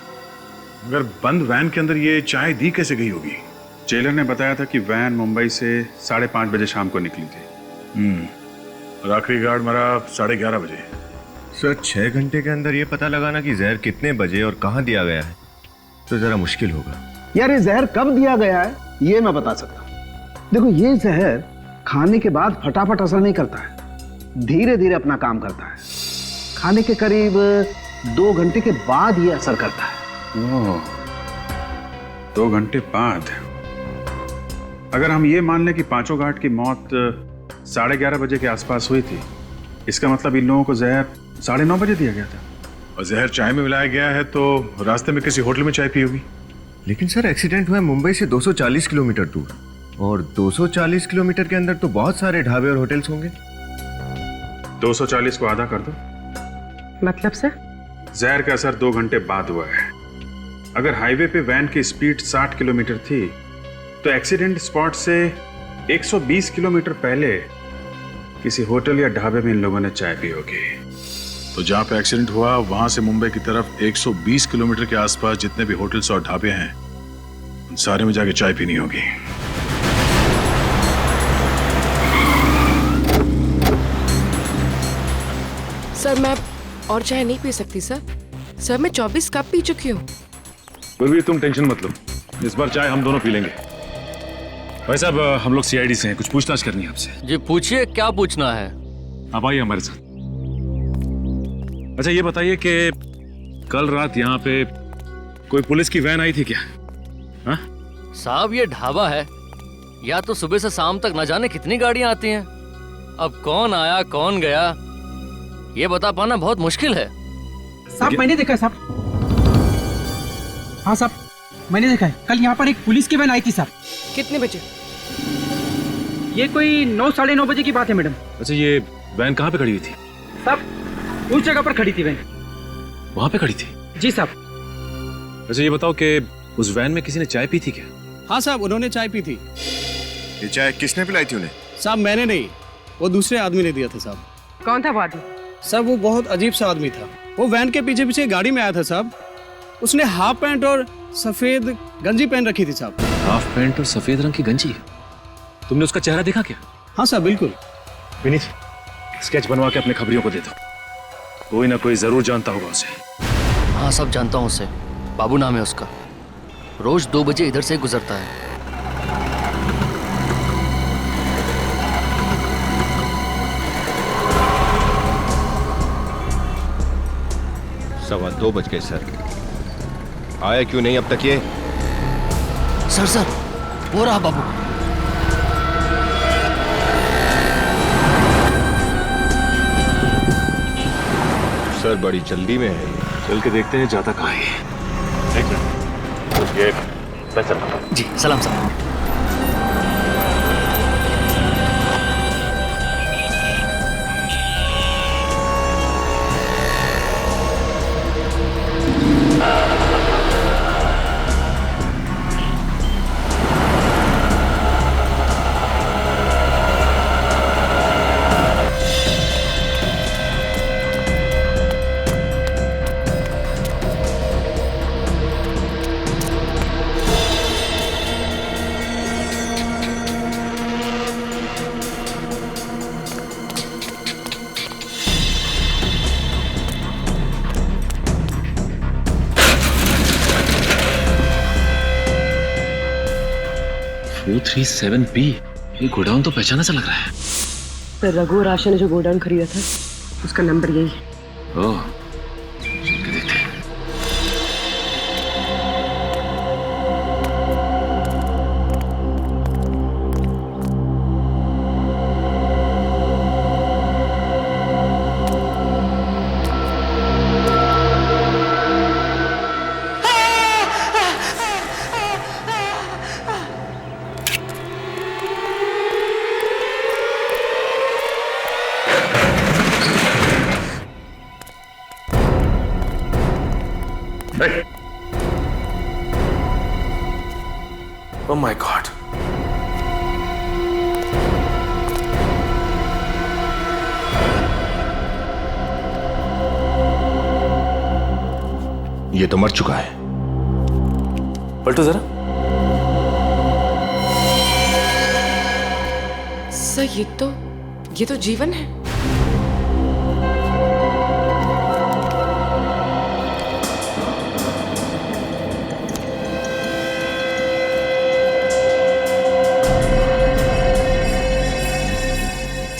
F: मगर बंद वैन के अंदर ये चाय दी कैसे गई होगी?
M: जेलर ने बताया था कि वैन मुंबई से 5:30 बजे शाम को निकली थी।
F: और आखिरी गार्ड मरा 11:30 बजे।
W: सर 6 घंटे के अंदर ये पता लगाना कि जहर कितने बजे और कहां दिया गया है तो जरा मुश्किल होगा।
O: यार ये जहर कब दिया गया है ये मैं बता सकता हूं। देखो ये जहर खाने के बाद फटाफट असर नहीं करता है, धीरे धीरे अपना काम करता है। खाने के करीब 2 घंटे के बाद ये असर करता है।
M: 2 घंटे बाद? अगर हम ये मान लें कि 5 गार्ड की मौत 11:30 बजे के आसपास हुई थी, इसका मतलब इन लोगों को जहर 9:30 बजे दिया गया था।
F: और जहर चाय में मिलाया गया है तो रास्ते में किसी होटल में चाय पी होगी।
W: लेकिन सर एक्सीडेंट हुआ है मुंबई से 240 किलोमीटर दूर, और 240 किलोमीटर के अंदर तो बहुत सारे ढाबे और होटल्स होंगे।
M: 240 को आधा कर दो।
P: मतलब सर?
M: जहर का असर 2 घंटे बाद हुआ है। अगर हाईवे पे वैन की स्पीड 60 किलोमीटर थी तो एक्सीडेंट स्पॉट से 120 किलोमीटर पहले किसी होटल या ढाबे में इन लोगों ने चाय पी होगी।
F: तो जहां पे एक्सीडेंट हुआ वहां से मुंबई की तरफ 120 किलोमीटर के आसपास जितने भी होटल्स और ढाबे हैं उन सारे में जाके चाय पीनी होगी।
P: सर मैं और चाय नहीं पी सकती सर। सर मैं 24 कप पी चुकी हूँ।
J: कोई भी तुम टेंशन मत लो, इस बार चाय हम दोनों पी लेंगे। भाई साहब हम लोग सीआईडी से हैं, कुछ पूछताछ करनी है आपसे।
B: जी पूछिए, क्या पूछना है?
J: आप आइए हमारे साथ। अच्छा ये बताइए कि कल रात यहाँ पे कोई पुलिस की वैन आई थी क्या? हाँ?
B: साहब ये ढाबा है, या तो सुबह से शाम तक न जाने कितनी गाड़ियां आती हैं। अब कौन आया कौन गया ये बता पाना बहुत मुश्किल है।
X: साहब मैंने देखा है साहब। हाँ साहब मैंने देखा है, कल यहाँ पर एक पुलिस की वैन आई थी साहब।
P: कितने बजे?
X: ये कोई 9, 9:30 बजे की बात है मैडम।
J: अच्छा ये वैन कहाँ पे खड़ी हुई थी?
X: साहब उस जगह पर खड़ी थी वैन।
J: वहाँ पे खड़ी थी?
X: जी साहब।
J: अच्छा ये बताओ कि उस वैन में किसी ने चाय पी थी क्या?
X: हाँ साहब उन्होंने चाय पी थी।
W: ये चाय किसने पिलाई थी उन्हें?
X: साहब मैंने नहीं, वो दूसरे आदमी ने दिया था साहब।
P: कौन था वो आदमी?
X: साहब वो बहुत अजीब सा आदमी था। वो वैन के पीछे पीछे गाड़ी में आया था साहब। उसने हाफ पैंट और सफेद गंजी पहन रखी थी साहब।
J: हाफ पैंट और सफेद रंग की गंजी? तुमने उसका चेहरा देखा क्या?
X: हाँ साहब बिल्कुल।
J: विनीत स्केच बनवा के अपने खबरियों को दे दो, कोई ना कोई जरूर जानता होगा उसे।
B: हाँ सब जानता हूँ उसे, बाबू नाम है उसका, रोज 2 बजे इधर से गुजरता है।
W: 2:15 बज गए सर, आया क्यों नहीं अब तक ये?
B: सर वो रहा बाबू।
W: सर बड़ी जल्दी में है,
J: चल के देखते हैं जाता कहाँ है। एक मिनट, ये
B: जी सलाम साहब।
K: 237B, ये गोडाउन तो पहचाना सा लग रहा है।
P: तो रघु और आशा ने जो गोडाउन खरीदा था उसका नंबर यही है।
K: ओह, चल के देखते हैं। Oh my God.
J: ये तो मर चुका है।
K: पलटो जरा।
P: सर ये तो जीवन है।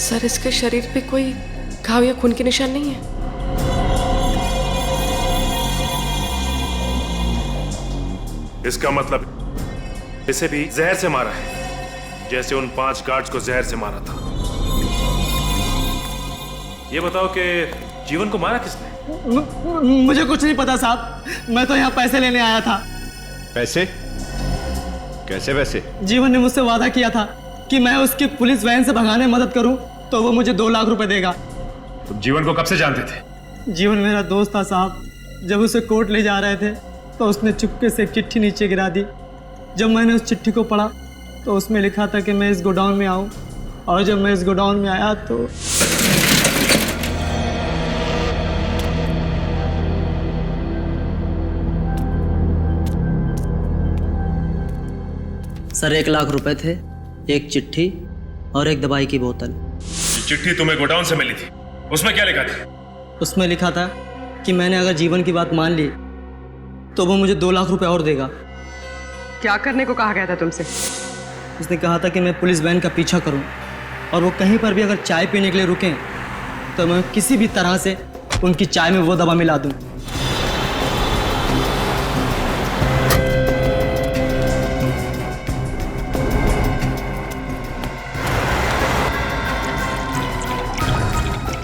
P: सर इसके शरीर पे कोई घाव या खून के निशान नहीं है।
E: इसका मतलब इसे भी जहर से मारा है, जैसे उन 5 गार्ड्स को जहर से मारा था। ये बताओ कि जीवन को मारा किसने?
X: मुझे कुछ नहीं पता साहब, मैं तो यहाँ पैसे लेने आया था।
W: पैसे? कैसे पैसे?
X: जीवन ने मुझसे वादा किया था कि मैं उसकी पुलिस वैन से भगाने में मदद करूं तो वो मुझे 2 लाख रुपए देगा।
W: तुम जीवन को कब से जानते थे?
X: जीवन मेरा दोस्त था साहब। जब उसे कोर्ट ले जा रहे थे तो उसने चुपके से एक चिट्ठी नीचे गिरा दी। जब मैंने उस चिट्ठी को पढ़ा तो उसमें लिखा था कि मैं इस गोडाउन में आऊं, और जब मैं इस गोडाउन में आया तो
D: सर 1 लाख रुपए थे, एक चिट्ठी और एक दवाई की बोतल।
E: चिट्ठी तुम्हें गोडाउन से मिली थी, उसमें क्या लिखा था?
X: उसमें लिखा था कि मैंने अगर जीवन की बात मान ली तो वो मुझे 2 लाख रुपए और देगा।
P: क्या करने को कहा गया था तुमसे?
X: उसने कहा था कि मैं पुलिस वैन का पीछा करूं, और वो कहीं पर भी अगर चाय पीने के लिए रुकें तो मैं किसी भी तरह से उनकी चाय में वो दवा मिला दूं।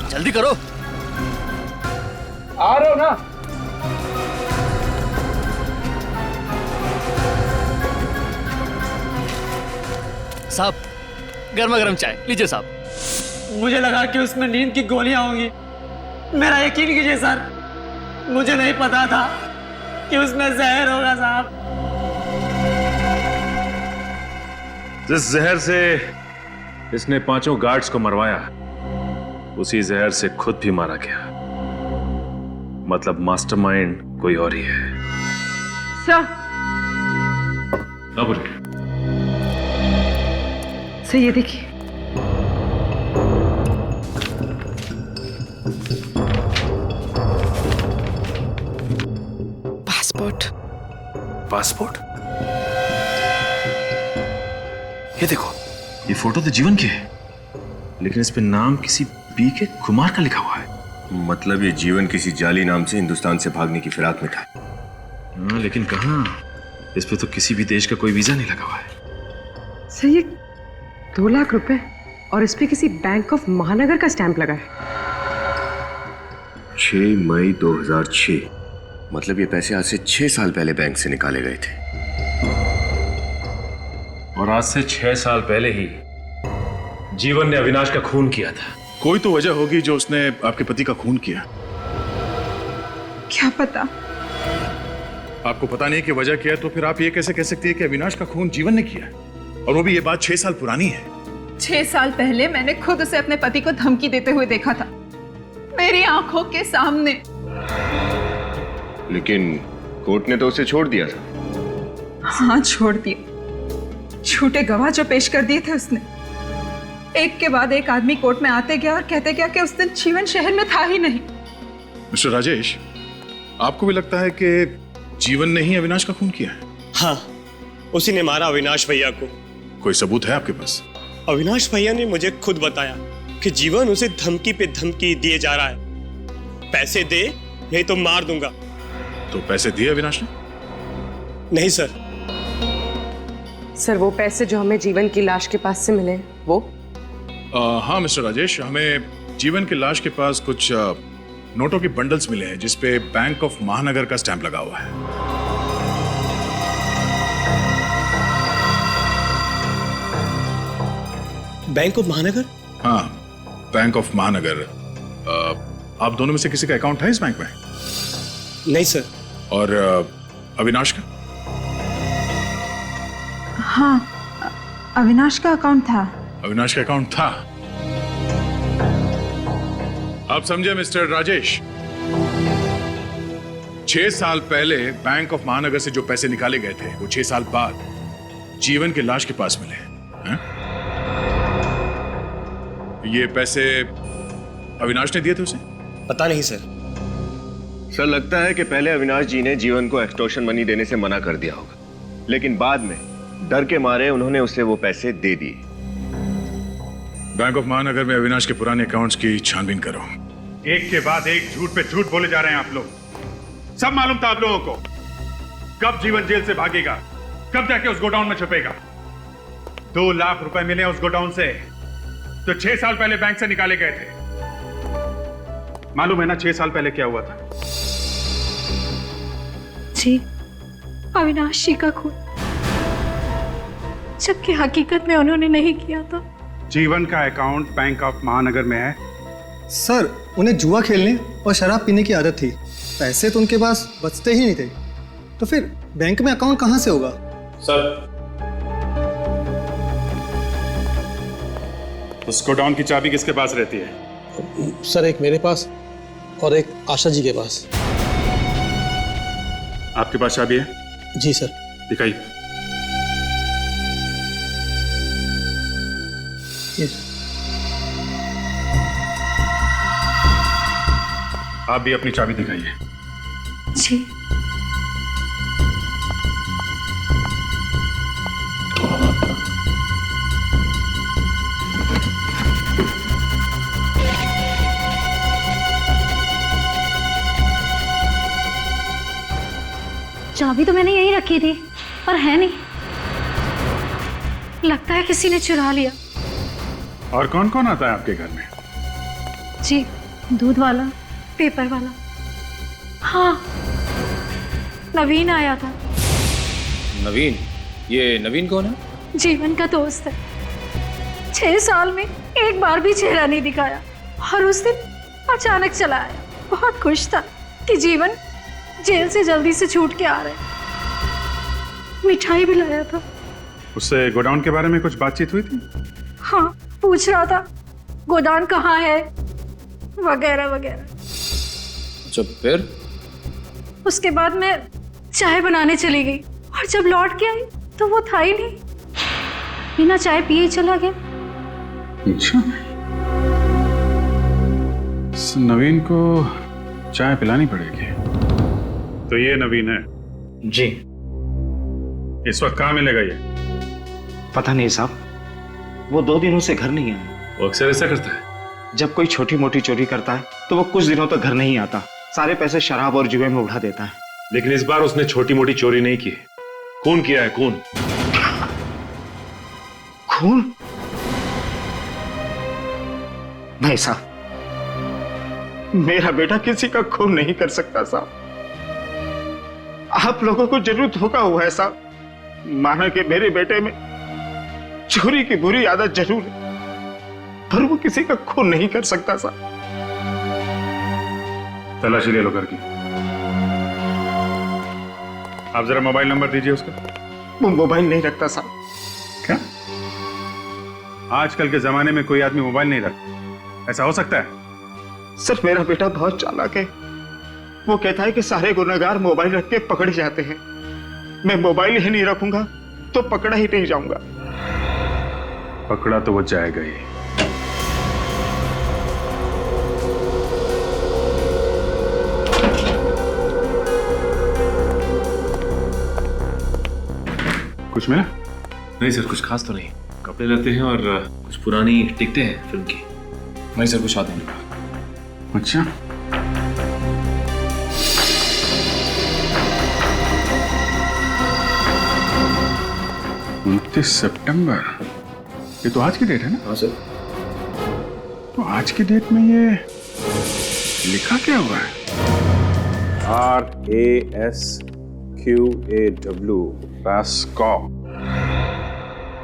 B: जल्दी करो।
O: आ रहे हो ना?
B: साहब, गर्मा गर्म चाय लीजिए साहब।
X: मुझे लगा कि उसमें नींद की गोलियां होंगी। मेरा यकीन कीजिए सर, मुझे नहीं पता था कि उसमें जहर होगा साहब।
M: जिस जहर से इसने 5 गार्ड्स को मरवाया, उसी जहर से खुद भी मारा गया। मतलब मास्टरमाइंड कोई और ही है।
P: सर सर ये देखिए।
K: पासपोर्ट? ये देखो, ये फोटो तो जीवन की है,
W: लेकिन इस पे नाम किसी बी के कुमार का लिखा हुआ है। मतलब ये जीवन किसी जाली नाम से हिंदुस्तान से भागने की फिराक में था।
M: हाँ, लेकिन कहाँ? इस पे तो किसी भी देश का कोई वीजा नहीं लगा हुआ है।
P: सर ये 2 लाख रुपए और इस पे किसी बैंक ऑफ महानगर का स्टैंप लगा है।
W: 6 मई 2006। मतलब ये पैसे आज से 6 साल पहले बैंक से निकाले गए थे।
M: और आज से 6 साल पहले ही जीवन ने अविनाश का खून किया था।
F: कोई तो वजह होगी जो उसने आपके पति का खून किया।
H: क्या पता?
F: आपको पता नहीं कि वजह क्या है, तो फिर आप ये कैसे कह सकती है कि अविनाश का खून जीवन ने किया? और वो भी ये बात 6 साल पुरानी है।
H: 6 साल पहले मैंने खुद उसे अपने पति को धमकी देते हुए देखा था, मेरी आंखों के सामने।
W: लेकिन कोर्ट ने तो उसे छोड़ दिया था।
H: हाँ, छोड़ दिया। झूठे गवाह जो पेश कर दिए थे उसने। एक के बाद एक आदमी कोर्ट में आते गया और कहते गया कि उस दिन जीवन शहर में था ही नहीं।
F: मिस्टर राजेश, आपको भी लगता है कि जीवन ने ही अविनाश का खून किया है?
N: हाँ, उसी ने मारा अविनाश भैया को।
F: कोई सबूत है आपके पास?
C: अविनाश भैया ने मुझे खुद बताया कि जीवन उसे धमकी पे धमकी दिए जा रहा है, पैसे दे नहीं तो मार दूंगा।
F: तो पैसे दिए अविनाश ने?
C: नहीं सर।
P: सर वो पैसे जो हमें जीवन की लाश के पास से मिले वो?
F: हाँ मिस्टर राजेश, हमें जीवन की लाश के पास कुछ नोटों के बंडल्स मिले हैं जिसपे बैंक ऑफ महानगर का स्टैंप लगा हुआ है।
C: बैंक ऑफ महानगर?
F: हाँ, बैंक ऑफ महानगर। आप दोनों में से किसी का अकाउंट है इस बैंक में?
C: नहीं सर।
F: और अविनाश का?
H: हाँ, अविनाश का अकाउंट था।
F: अविनाश का अकाउंट था? आप समझे मिस्टर राजेश, 6 साल पहले बैंक ऑफ महानगर से जो पैसे निकाले गए थे वो 6 साल बाद जीवन की लाश के पास मिले हैं? ये पैसे अविनाश ने दिए थे उसे?
C: पता नहीं सर।
W: सर लगता है कि पहले अविनाश जी ने जीवन को एक्सटॉर्शन मनी देने से मना कर दिया होगा, लेकिन बाद में डर के मारे उन्होंने उसे वो पैसे दे दिए।
F: बैंक ऑफ महानगर में अविनाश के पुराने अकाउंट्स की छानबीन करो।
M: एक के बाद एक झूठ पे झूठ बोले जा रहे हैं आप लोग। सब मालूम था आप लोगों को कब जीवन जेल से भागेगा, कब जाके उस गोडाउन में छुपेगा। 2 लाख रुपए मिले उस गोडाउन से तो 6 साल पहले बैंक से निकाले गए थे। मालूम है ना 6 साल पहले क्या हुआ था?
L: जी, अविनाश जी का खून, जबकि हकीकत में उन्होंने नहीं किया था।
M: जीवन का अकाउंट बैंक ऑफ महानगर में है।
Y: सर, उन्हें जुआ खेलने और शराब पीने की आदत थी। पैसे तो उनके पास बचते ही नहीं थे, तो फिर बैंक में अकाउंट कहां से होगा?
M: सर, उस गोडाउन की चाबी किसके पास रहती है?
N: सर, एक मेरे पास और एक आशा जी के पास।
M: आपके पास चाबी है?
N: जी सर।
M: दिखाइए। आप भी अपनी चाबी दिखाइए।
L: जी। चाबी तो मैंने यहीं रखी थी, पर है नहीं। लगता है किसी ने चुरा लिया।
M: और कौन कौन आता है आपके घर में?
L: जी, दूध वाला, पेपर वाला। हाँ, नवीन आया था।
K: नवीन? ये नवीन कौन है?
L: जीवन का दोस्त है। 6 साल में एक बार भी चेहरा नहीं दिखाया और उस दिन अचानक चला आया। बहुत खुश था कि जीवन जेल से जल्दी से छूट के आ रहे। मिठाई भी लाया था।
M: उससे गोडाउन के बारे में कुछ बातचीत हुई थी?
L: हाँ, पूछ रहा था गोदाम कहाँ है वगैरह वगैरह।
K: जब फिर?
L: उसके बाद मैं चाय बनाने चली गई और जब लौट के आई तो वो था ही नहीं। बिना चाय पिए ही चला गया।
M: अच्छा, नवीन को चाय पिलानी पड़ेगी। तो ये नवीन है?
R: जी।
M: इस वक्त कहाँ मिलेगा ये?
R: पता नहीं साहब, वो 2 दिनों से घर नहीं आया।
M: वो अक्सर ऐसा करता है।
R: जब कोई छोटी मोटी चोरी करता है तो वो कुछ दिनों तक घर नहीं आता। सारे पैसे शराब और जुए में उड़ा देता है।
W: लेकिन इस बार उसने छोटी मोटी चोरी नहीं की, खून किया है। खून?
R: खून? नहीं साहब, मेरा बेटा किसी का खून नहीं कर सकता साहब। आप लोगों को जरूर धोखा हुआ है साहब। माना कि मेरे बेटे में चोरी की बुरी आदत जरूर है, पर वो किसी का खून नहीं कर सकता साहब।
M: तलाशी ले लो घर की। आप जरा मोबाइल नंबर दीजिए उसका।
R: वो मोबाइल नहीं रखता साहब।
M: क्या? आजकल के जमाने में कोई आदमी मोबाइल नहीं रखता? ऐसा हो सकता है?
R: सर, मेरा बेटा बहुत चालाक है। वो कहता है कि सारे गुनहगार मोबाइल रख के पकड़े जाते हैं। मैं मोबाइल ही नहीं रखूंगा तो पकड़ा ही नहीं जाऊंगा।
M: पकड़ा तो वो जाएगा ही। कुछ मिला?
K: नहीं सर, कुछ खास तो नहीं। कपड़े लेते हैं और कुछ पुरानी टिकटें हैं फिल्म की।
F: नहीं सर, कुछ आदमी नहीं।
M: अच्छा, सितंबर, ये तो आज की डेट है ना?
K: हाँ सर।
M: तो आज की डेट में ये लिखा क्या हुआ है? RASQAW, रास्कॉ।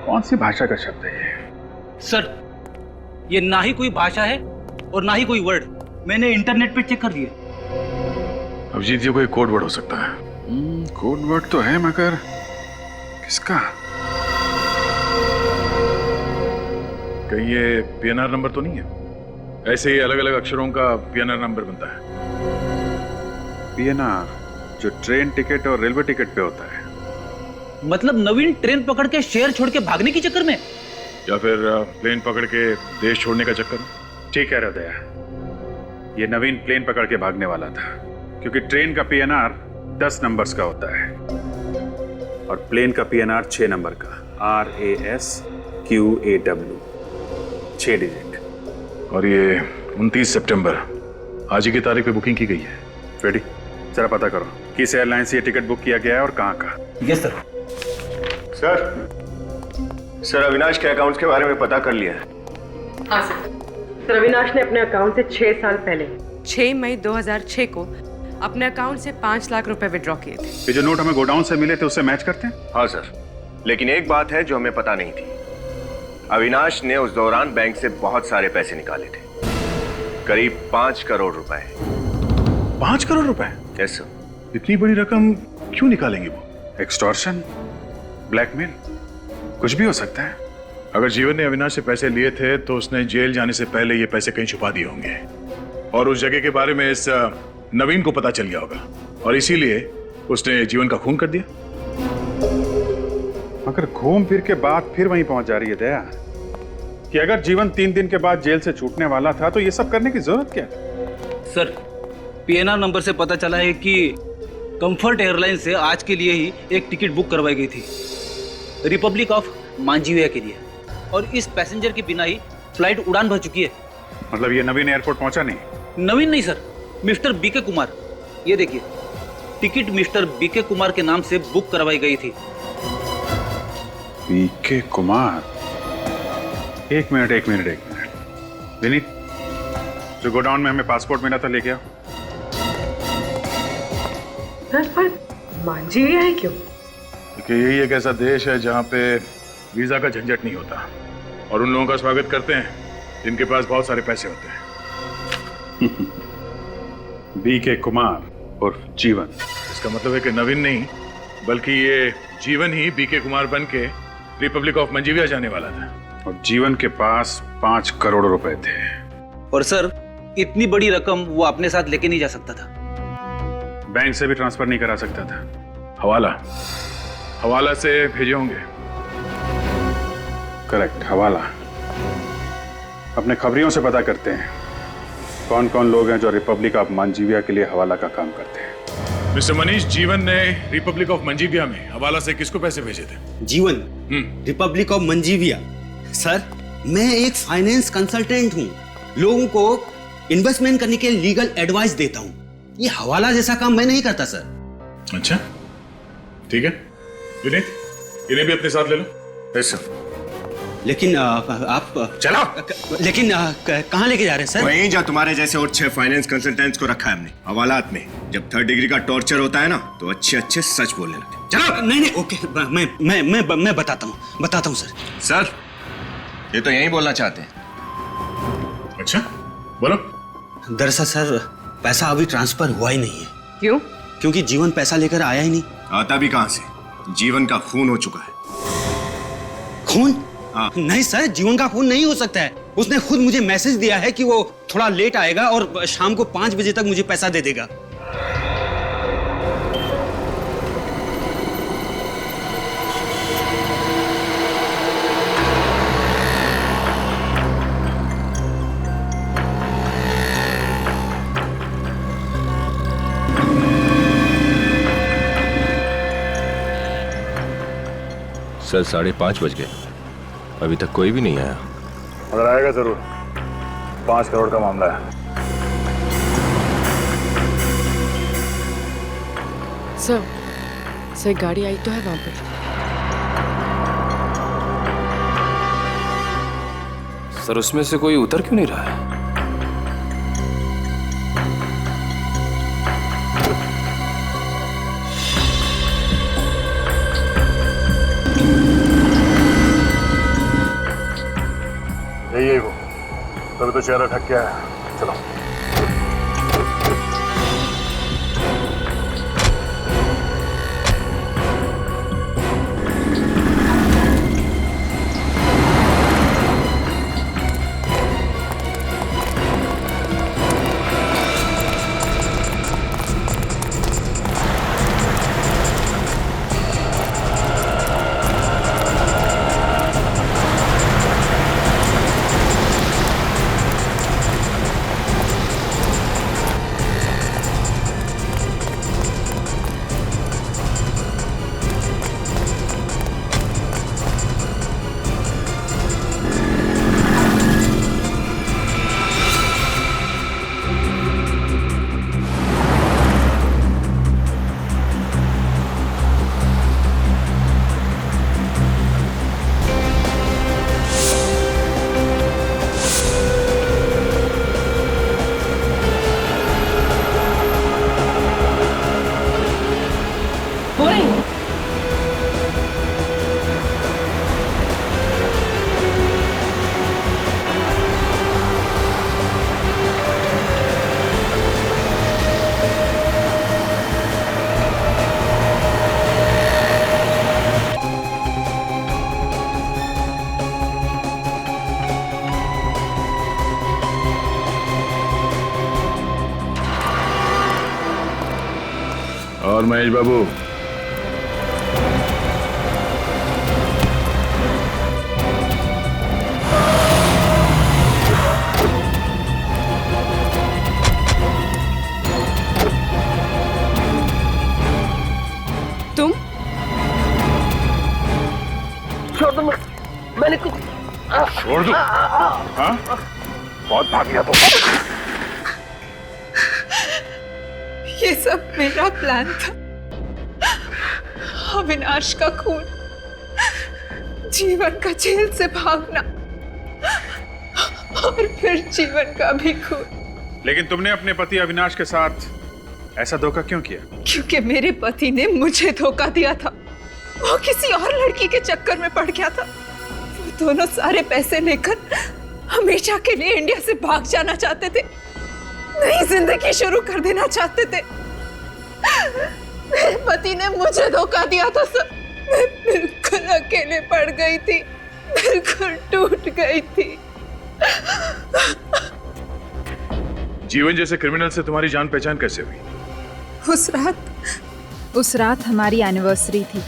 M: कौन सी भाषा का शब्द है ये?
A: सर, ये ना ही कोई भाषा है और ना ही कोई वर्ड। मैंने इंटरनेट पे चेक कर दिया।
F: अभिजीत, ये कोई कोड वर्ड हो सकता है।
M: कोड वर्ड तो है, मगर किसका?
F: कहीं ये PNR नंबर तो नहीं है? ऐसे ही अलग अलग अक्षरों का PNR नंबर बनता है।
M: PNR जो ट्रेन टिकट और रेलवे टिकट पे होता है।
A: मतलब नवीन ट्रेन पकड़ के शहर छोड़ के भागने के चक्कर में,
F: या फिर प्लेन पकड़ के देश छोड़ने का चक्कर में?
M: ठीक कह रहे हो दया, ये नवीन प्लेन पकड़ के भागने वाला था, क्योंकि ट्रेन का PNR 10 नंबर्स का होता है और प्लेन का PNR 6 नंबर का, RASQAW, 6 डिजिट।
F: और ये 29 सितंबर आज ही की तारीख पे बुकिंग की गई है।
M: रेडी, जरा पता करो किस एयरलाइन से ये टिकट बुक किया गया है और कहाँ का।
A: Yes sir.
W: सर, अविनाश के अकाउंट्स के बारे में पता कर लिया है।
G: हाँ सर, अविनाश ने अपने अकाउंट से 6 साल पहले
P: 6 मई 2006 को अपने अकाउंट से 5 लाख रुपए विड्रॉ किए थे।
M: ये जो नोट हमें गोडाउन से मिले थे उससे मैच करते हैं?
W: हाँ सर, लेकिन एक बात है जो हमें पता नहीं थी। अविनाश ने उस दौरान बैंक से बहुत सारे पैसे निकाले थे, करीब 5 करोड़ रुपए।
F: 5 करोड़ रुपए?
W: Yes sir.
F: इतनी बड़ी रकम क्यों निकालेंगे वो?
M: एक्सटॉर्शन, ब्लैकमेल, कुछ भी हो सकता है।
F: अगर जीवन ने अविनाश से पैसे लिए थे तो उसने जेल जाने से पहले ये पैसे कहीं छुपा दिए होंगे और उस जगह के बारे में इस नवीन को पता चल गया होगा और इसीलिए उसने जीवन का खून कर दिया।
M: मगर घूम फिर के बात फिर वहीं पहुंच जा रही है दया कि अगर जीवन 3 दिन के बाद जेल से छूटने वाला था तो ये सब करने की जरूरत क्या थी?
A: सर, PNR नंबर से पता चला है कि कंफर्ट एयरलाइन से आज के लिए ही एक टिकट बुक करवाई गई थी, रिपब्लिक ऑफ मांझीविया के लिए, और इस पैसेंजर के बिना ही फ्लाइट उड़ान भर चुकी है।
M: मतलब ये नवीन एयरपोर्ट पहुंचा नहीं?
A: नवीन नहीं सर, मिस्टर BK कुमार। ये देखिए, टिकट मिस्टर BK कुमार के नाम से बुक करवाई गई थी।
M: BK कुमार? एक मिनट विनीत, जो गोडाउन में हमें पासपोर्ट मिला था लेके आओ।
G: पर मांझीविया है क्यों?
F: क्योंकि यही एक ऐसा देश है जहाँ पे वीजा का झंझट नहीं होता और उन लोगों का स्वागत करते हैं जिनके पास बहुत सारे पैसे होते हैं।
M: BK कुमार और जीवन।
F: इसका मतलब है कि नवीन नहीं बल्कि ये जीवन ही BK कुमार बन के रिपब्लिक ऑफ मंजीविया जाने वाला था
M: और जीवन के पास 5 करोड़ रुपए थे।
A: और सर, इतनी बड़ी रकम वो अपने साथ लेके नहीं जा सकता था।
M: बैंक से भी ट्रांसफर नहीं करा सकता था।
F: हवाला से भेजे होंगे।
M: करेक्ट, हवाला। अपने खबरियों से पता करते हैं कौन कौन लोग हैं जो रिपब्लिक ऑफ मंजीविया के लिए हवाला का काम करते हैं।
F: मिस्टर मनीष, जीवन ने रिपब्लिक ऑफ मंजीविया में हवाला से किसको पैसे भेजे थे?
I: जीवन, रिपब्लिक ऑफ मंजीविया? सर, मैं एक फाइनेंस कंसल्टेंट हूँ, लोगों को इन्वेस्टमेंट करने के लीगल एडवाइस देता हूँ। ये हवाला जैसा काम मैं नहीं करता सर।
F: अच्छा, ठीक है। विनीत, इन्हें भी अपने साथ ले लो।
W: Yes sir.
I: लेकिन आप
W: चलो।
I: लेकिन कहाँ लेके जा रहे हैं सर?
W: वहीं जा तुम्हारे जैसे और 6 फाइनेंस कंसल्टेंट्स को रखा है हमने हवालात में। जब 3rd डिग्री का टॉर्चर होता है ना तो अच्छे अच्छे सच बोलने लगते।
I: चलो। नहीं, ओके, मैं बताता हूँ
W: सर, ये तो यही बोलना चाहते हैं।
F: अच्छा, बोलो।
I: दरअसल सर, पैसा अभी ट्रांसफर हुआ ही नहीं है।
G: क्यों?
I: क्योंकि जीवन पैसा लेकर आया ही नहीं।
W: आता भी कहां से? जीवन का खून हो चुका है।
I: खून? हाँ। नहीं सर, जीवन का खून नहीं हो सकता है। उसने खुद मुझे मैसेज दिया है कि वो थोड़ा लेट आएगा और शाम को 5 बजे तक मुझे पैसा दे देगा।
K: सर 5:30 बज गए, अभी तक कोई भी नहीं आया।
F: मगर आएगा जरूर, 5 करोड़ का मामला है।
P: सर गाड़ी आई तो है वहां पर।
K: सर उसमें से कोई उतर क्यों नहीं रहा है?
F: यही वो, तभी तो चेहरा ढक गया है। चलो। और महेश बाबू,
P: तुम
Q: छोड़ दो, मैंने कुछ
F: छोड़ दो। हाँ? बहुत भाग गया तो।
H: ये सब मेरा प्लान था। अविनाश का खून, जीवन का जेल से भागना और फिर जीवन का भी खून।
M: लेकिन तुमने अपने पति अविनाश के साथ ऐसा धोखा क्यों किया?
H: क्योंकि मेरे पति ने मुझे धोखा दिया था। वो किसी और लड़की के चक्कर में पड़ गया था। वो दोनों सारे पैसे लेकर हमेशा के लिए इंडिया से भाग जाना चाहते थे, नई जिंदगी शुरू कर देना चाहते थे। मेरे पति ने मुझे धोखा दिया था सर। मैं बिल्कुल अकेले पड़ गई थी, बिल्कुल टूट गई थी।
F: जीवन जैसे क्रिमिनल से तुम्हारी जान पहचान कैसे हुई?
H: उस रात हमारी एनिवर्सरी थी।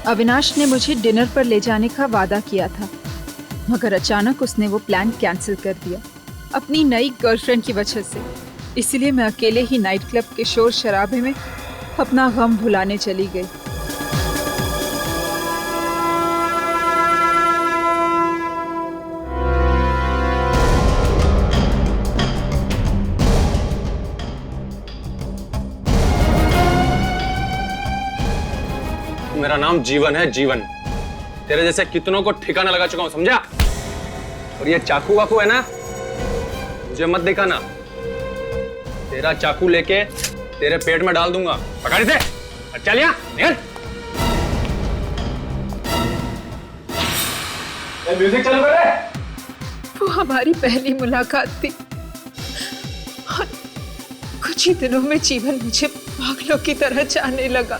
H: अविनाश ने मुझे डिनर पर ले जाने का वादा किया था, मगर अचानक उसने वो प्लान कैंसिल कर दिया अपनी नई गर्लफ्रेंड की वजह से। इसलिए मैं अकेले ही नाइट क्लब के शोर शराबे में अपना गम भुलाने चली गई।
K: मेरा नाम जीवन है, जीवन। तेरे जैसे कितनों को ठिकाना लगा चुका हूं, समझा? और ये चाकू वाकू है ना, मुझे मत दिखाना। तेरा चाकू लेके तेरे पेट में डाल दूंगा। पकड़ इसे, चल यहाँ, निकल। म्यूजिक चालू कर रहे।
H: वो हमारी पहली मुलाकात थी और कुछ ही दिनों में जीवन मुझे पागलों की तरह चाहने लगा।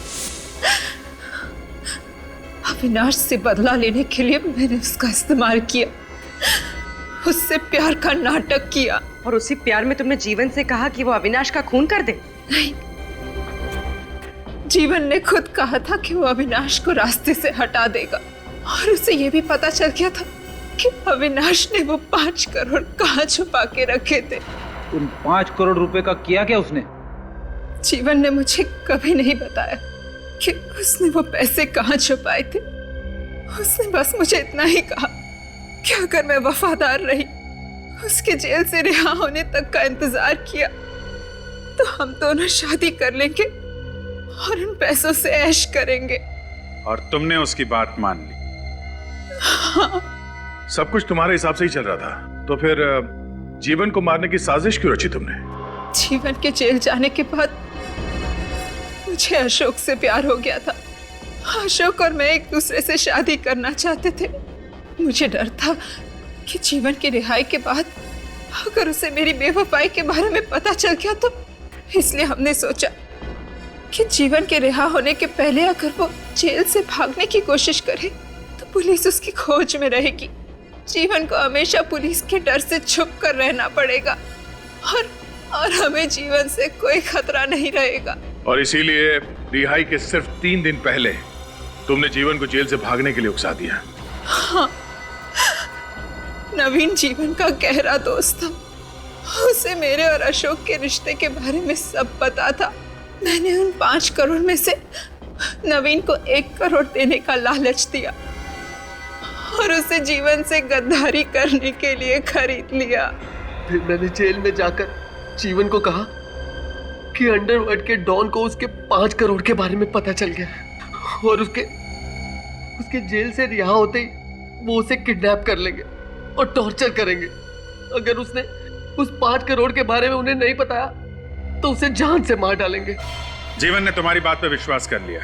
H: अविनाश से बदला लेने के लिए मैंने उसका इस्तेमाल किया, उससे प्यार का नाटक किया।
P: और उसी प्यार में तुमने जीवन से कहा कि वो अविनाश का खून कर दे?
H: नहीं, जीवन ने खुद कहा था कि वो अविनाश को रास्ते से हटा देगा, और उसे ये भी पता चल गया था कि अविनाश ने वो 5 करोड़ कहाँ छुपा के रखे थे।
A: उन 5 करोड़ रुपए का किया क्या उसने?
H: जीवन ने मुझे कभी नहीं बताया कि उसने वो पैसे कहाँ छुपाए थे। उसने बस मुझे इतना ही कहा कि अगर मैं वफादार रही, उसके जेल से रिहा होने तक का इंतजार किया, तो हम दोनों शादी कर लेंगे और इन पैसों से ऐश करेंगे।
F: और तुमने उसकी बात मान ली?
H: हाँ।
F: सब कुछ तुम्हारे हिसाब से ही चल रहा था, तो फिर जीवन को मारने की साजिश क्यों रची तुमने?
H: जीवन के जेल जाने के बाद मुझे अशोक से प्यार हो गया था। अशोक और मैं एक दूसरे से शादी करना चाहते थे। मुझे डर था कि जीवन की रिहाई के बाद अगर उसे मेरी बेवफाई के बारे में पता चल गया तो, इसलिए हमने सोचा कि जीवन के रिहा होने के पहले अगर वो जेल से भागने की कोशिश करे तो पुलिस उसकी खोज में रहेगी। जीवन को हमेशा पुलिस के डर से छुप कर रहना पड़ेगा और हमें जीवन से कोई खतरा नहीं रहेगा।
F: और इसीलिए रिहाई के सिर्फ 3 दिन पहले तुमने जीवन को जेल से भागने के लिए उकसा दिया।
H: हाँ, नवीन जीवन का गहरा दोस्त था। उसे मेरे और अशोक के रिश्ते के बारे में सब पता था। मैंने उन 5 करोड़ में से नवीन को 1 करोड़ देने का लालच दिया और उसे जीवन से गद्दारी करने के लिए खरीद लिया।
Q: फिर मैंने जेल में जाकर जीवन को कहा कि अंडरवर्ल्ड के डॉन को उसके 5 करोड़ के बारे में पता चल गया और उसके जेल से रिहा होते ही वो उसे किडनैप कर लेंगे और टॉर्चर करेंगे। अगर उसने उस 5 करोड़ के बारे में उन्हें नहीं बताया तो उसे जान से मार डालेंगे।
F: जीवन ने तुम्हारी बात पर विश्वास कर लिया,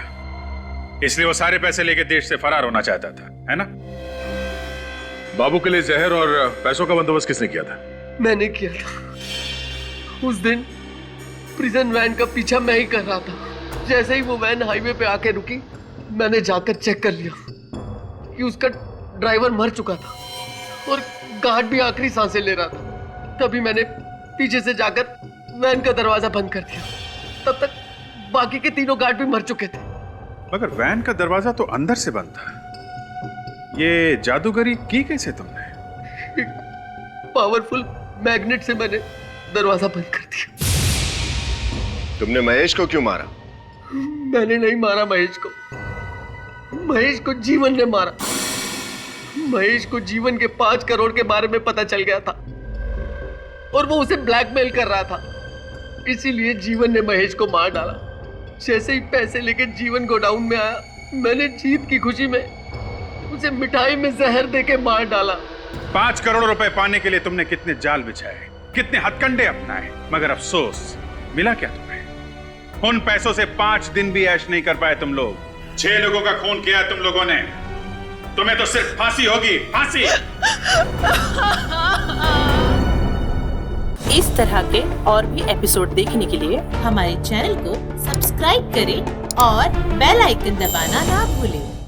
F: इसलिए वो सारे पैसे लेके देश से फरार होना चाहता था, है ना? बाबू के लिए जहर और पैसों का बंदोबस्त किसने किया था?
Q: मैंने किया था। उस दिन प्रिजन वैन का पीछा मैं ही कर रहा था। जैसे ही वो वैन हाईवे पे आके रुकी, मैंने जाकर चेक कर लिया कि उसका ड्राइवर मर चुका था और गार्ड भी आखिरी सांसें ले रहा था। तभी मैंने पीछे से जाकर वैन का दरवाजा बंद कर दिया। तब तक बाकी के 3 गार्ड भी मर चुके थे।
M: मगर वैन का दरवाजा तो अंदर से बंद था। ये जादूगरी की कैसे तुमने?
Q: पावरफुल मैग्नेट से मैंने दरवाजा बंद कर दिया।
W: तुमने महेश को क्यों मारा?
Q: मैंने नहीं मारा महेश को। महेश को जीवन ने मारा। महेश को जीवन के 5 करोड़ के बारे में पता चल गया था और वो उसे ब्लैकमेल कर रहा था। इसीलिए जीवन ने महेश को मार डाला। जैसे ही पैसे लेके जीवन गोडाउन में आया, मैंने जीत की खुशी में उसे मिठाई में जहर देके मार डाला।
M: 5 करोड़ रुपए पाने के लिए तुमने कितने जाल बिछाए, कितने हथकंडे अपनाए, मगर अफसोस, मिला क्या तुम्हें? उन पैसों से 5 दिन भी ऐश नहीं कर पाए तुम लोग। 6 लोगों का खून किया तुम लोगों ने। तुम्हें तो सिर्फ फांसी होगी, फांसी।
J: इस तरह के और भी एपिसोड देखने के लिए हमारे चैनल को सब्सक्राइब करें और बेल आइकन दबाना ना भूलें।